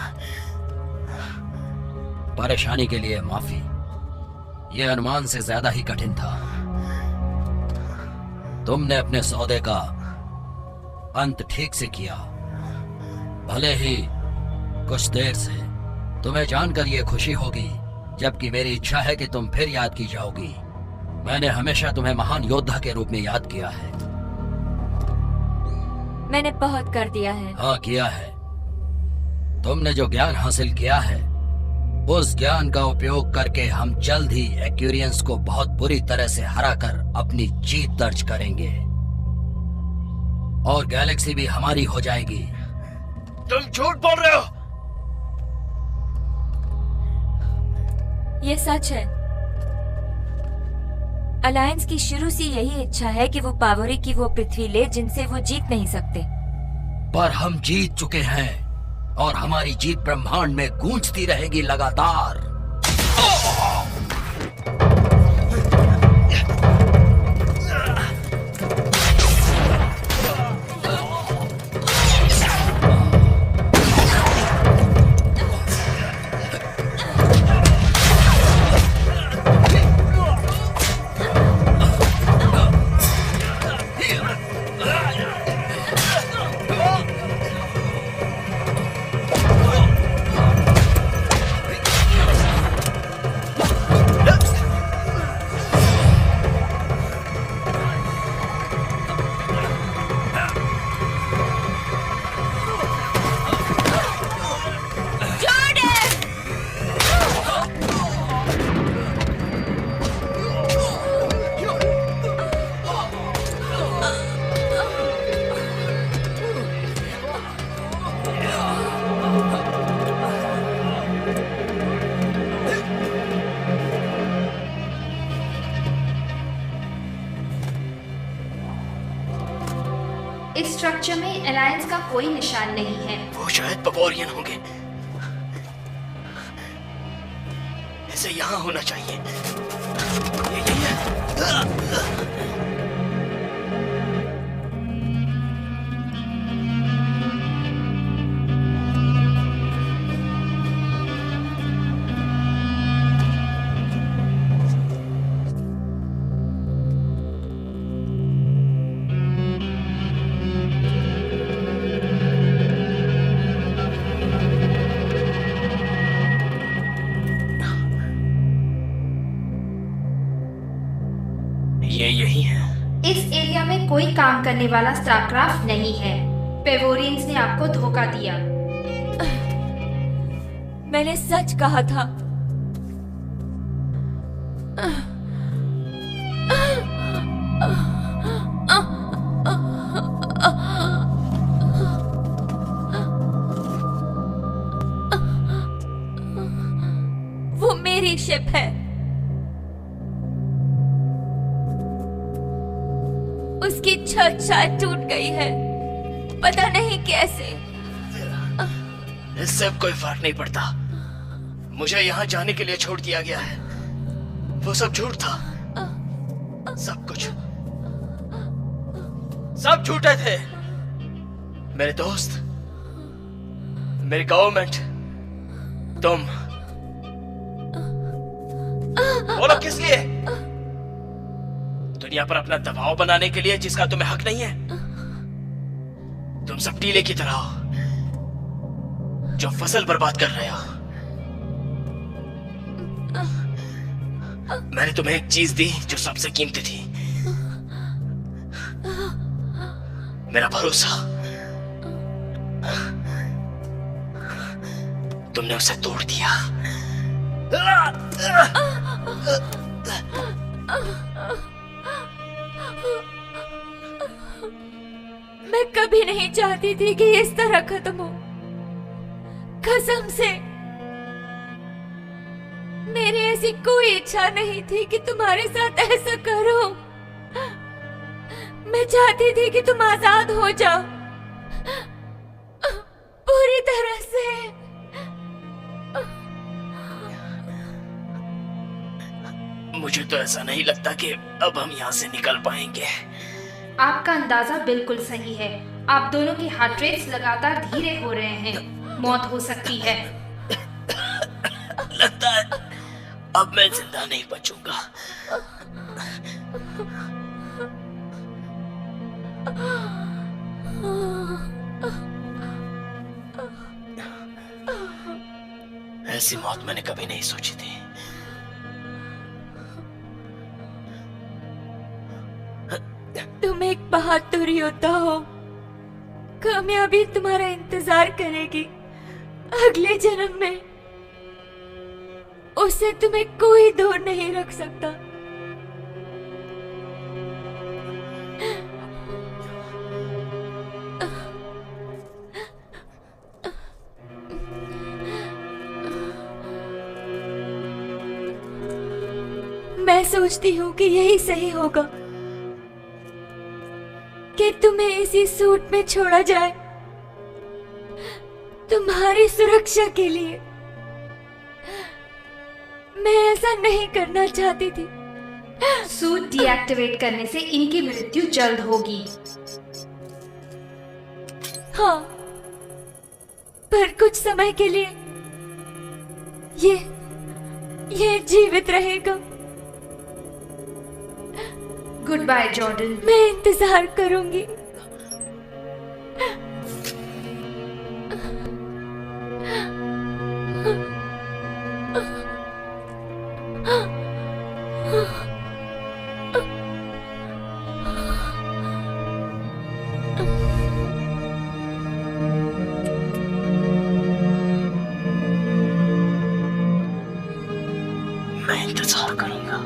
परेशानी के लिए माफी। यह अनुमान से ज्यादा ही कठिन था। तुमने अपने सौदे का अंत ठीक से किया, भले ही कुछ देर से। तुम्हें जानकर यह खुशी होगी, जबकि मेरी इच्छा है कि तुम फिर याद की जाओगी। मैंने हमेशा तुम्हें महान योद्धा के रूप में याद किया है। मैंने बहुत कर दिया है। हाँ, किया है। तुमने जो ज्ञान हासिल किया है, उस ज्ञान का उपयोग करके हम जल्द ही एक्यूरियंस को बहुत बुरी तरह से हराकर अपनी जीत दर्ज करेंगे और गैलेक्सी भी हमारी हो जाएगी। तुम झूठ बोल रहे हो। ये सच है। अलायंस की शुरू से यही इच्छा है कि वो पावरी की वो पृथ्वी ले जिनसे वो जीत नहीं सकते। पर हम जीत चुके हैं और हमारी जीत ब्रह्मांड में गूंजती रहेगी लगातार। स्ट्रक्चर में अलायंस का कोई निशान नहीं है। वो शायद बबोरियन होंगे। इसे यहाँ होना चाहिए। यही है। यही है। इस एरिया में कोई काम करने वाला स्टारक्राफ्ट नहीं है। पेवोरियंस ने आपको धोखा दिया। मैंने सच कहा था। वो मेरी शिप है। उसकी छत शायद टूट गई है, पता नहीं कैसे। इससे कोई फर्क नहीं पड़ता। मुझे यहाँ जाने के लिए छोड़ दिया गया है। वो सब झूठ था। सब कुछ सब झूठे थे। मेरे दोस्त, मेरी गवर्नमेंट, तुम। बोलो किस लिए? दुनिया पर अपना दबाव बनाने के लिए जिसका तुम्हें हक नहीं है। तुम सब टीले की तरह हो जो फसल बर्बाद कर रहे हो। मैंने तुम्हें एक चीज दी जो सबसे कीमती थी, मेरा भरोसा। तुमने उसे तोड़ दिया। मैं कभी नहीं चाहती थी कि इस तरह खत्म हो। कसम से मेरी ऐसी कोई इच्छा नहीं थी कि तुम्हारे साथ ऐसा करूं। मैं चाहती थी कि तुम आजाद हो जाओ पूरी तरह से। मुझे तो ऐसा नहीं लगता कि अब हम यहाँ से निकल पाएंगे। आपका अंदाजा बिल्कुल सही है। आप दोनों की हार्ट रेट्स लगातार धीरे हो रहे हैं। मौत हो सकती है। लगता है अब मैं जिंदा नहीं बचूंगा। ऐसी मौत मैंने कभी नहीं सोची थी। तुम एक बहादुर योद्धा हो। कामयाबी तुम्हारा इंतजार करेगी अगले जन्म में। उससे तुम्हें कोई दूर नहीं रख सकता। मैं सोचती हूँ कि यही सही होगा कि तुम्हें इसी सूट में छोड़ा जाए तुम्हारी सुरक्षा के लिए। मैं ऐसा नहीं करना चाहती थी। सूट डीएक्टिवेट करने से इनकी मृत्यु जल्द होगी। हाँ, पर कुछ समय के लिए ये जीवित रहेगा। Good bye Jordan. मैं इंतजार करूंगी। मैं इंतजार करूंगा।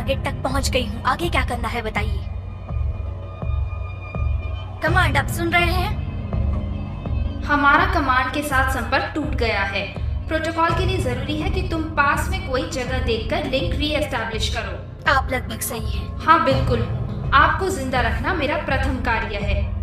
टारगेट तक पहुंच गई हूँ। आगे क्या करना है बताइए। कमांड, आप सुन रहे हैं? हमारा कमांड के साथ संपर्क टूट गया है। प्रोटोकॉल के लिए जरूरी है कि तुम पास में कोई जगह देखकर लिंक री-एस्टैब्लिश करो। आप लगभग सही हैं। हाँ बिल्कुल, आपको जिंदा रखना मेरा प्रथम कार्य है।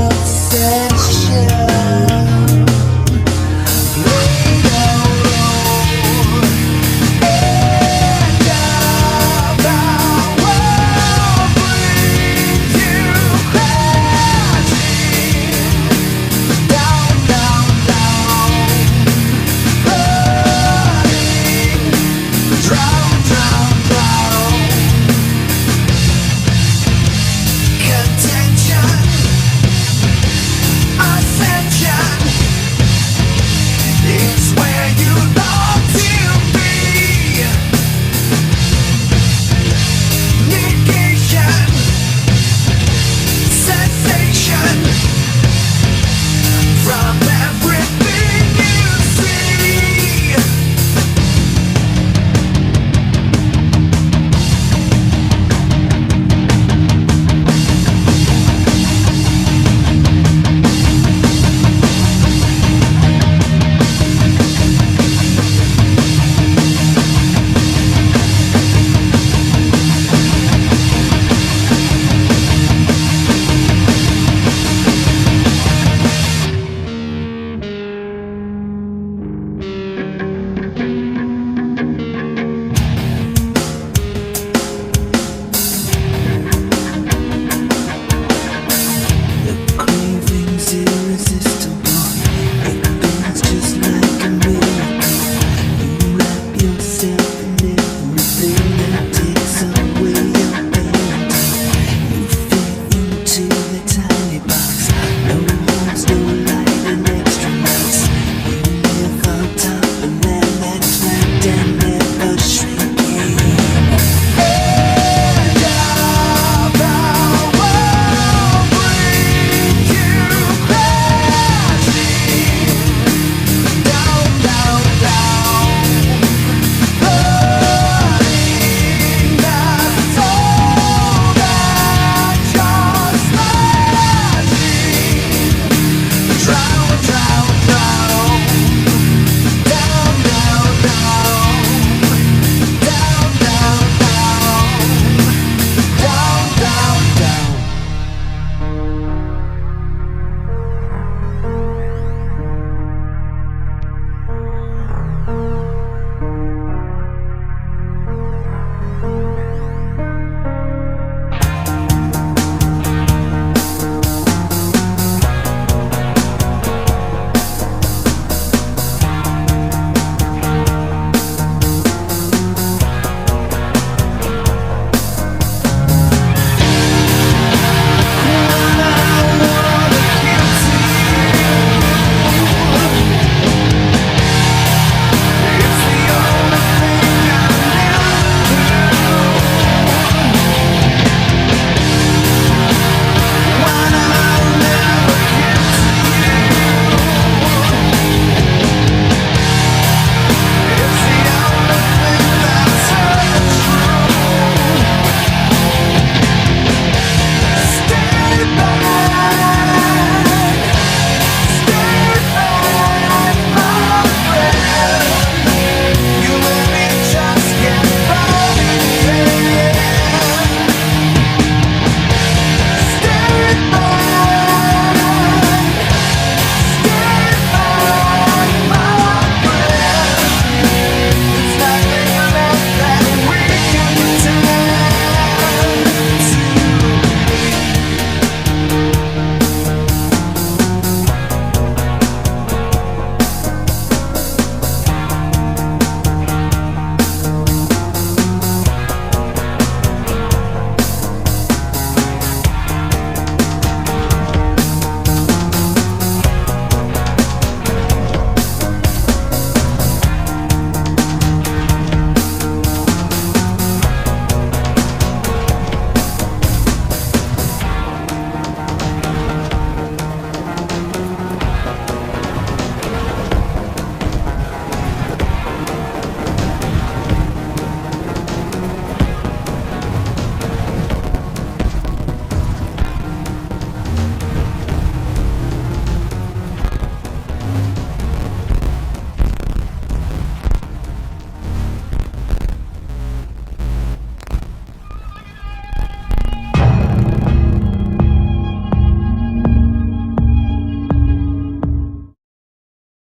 Obsession.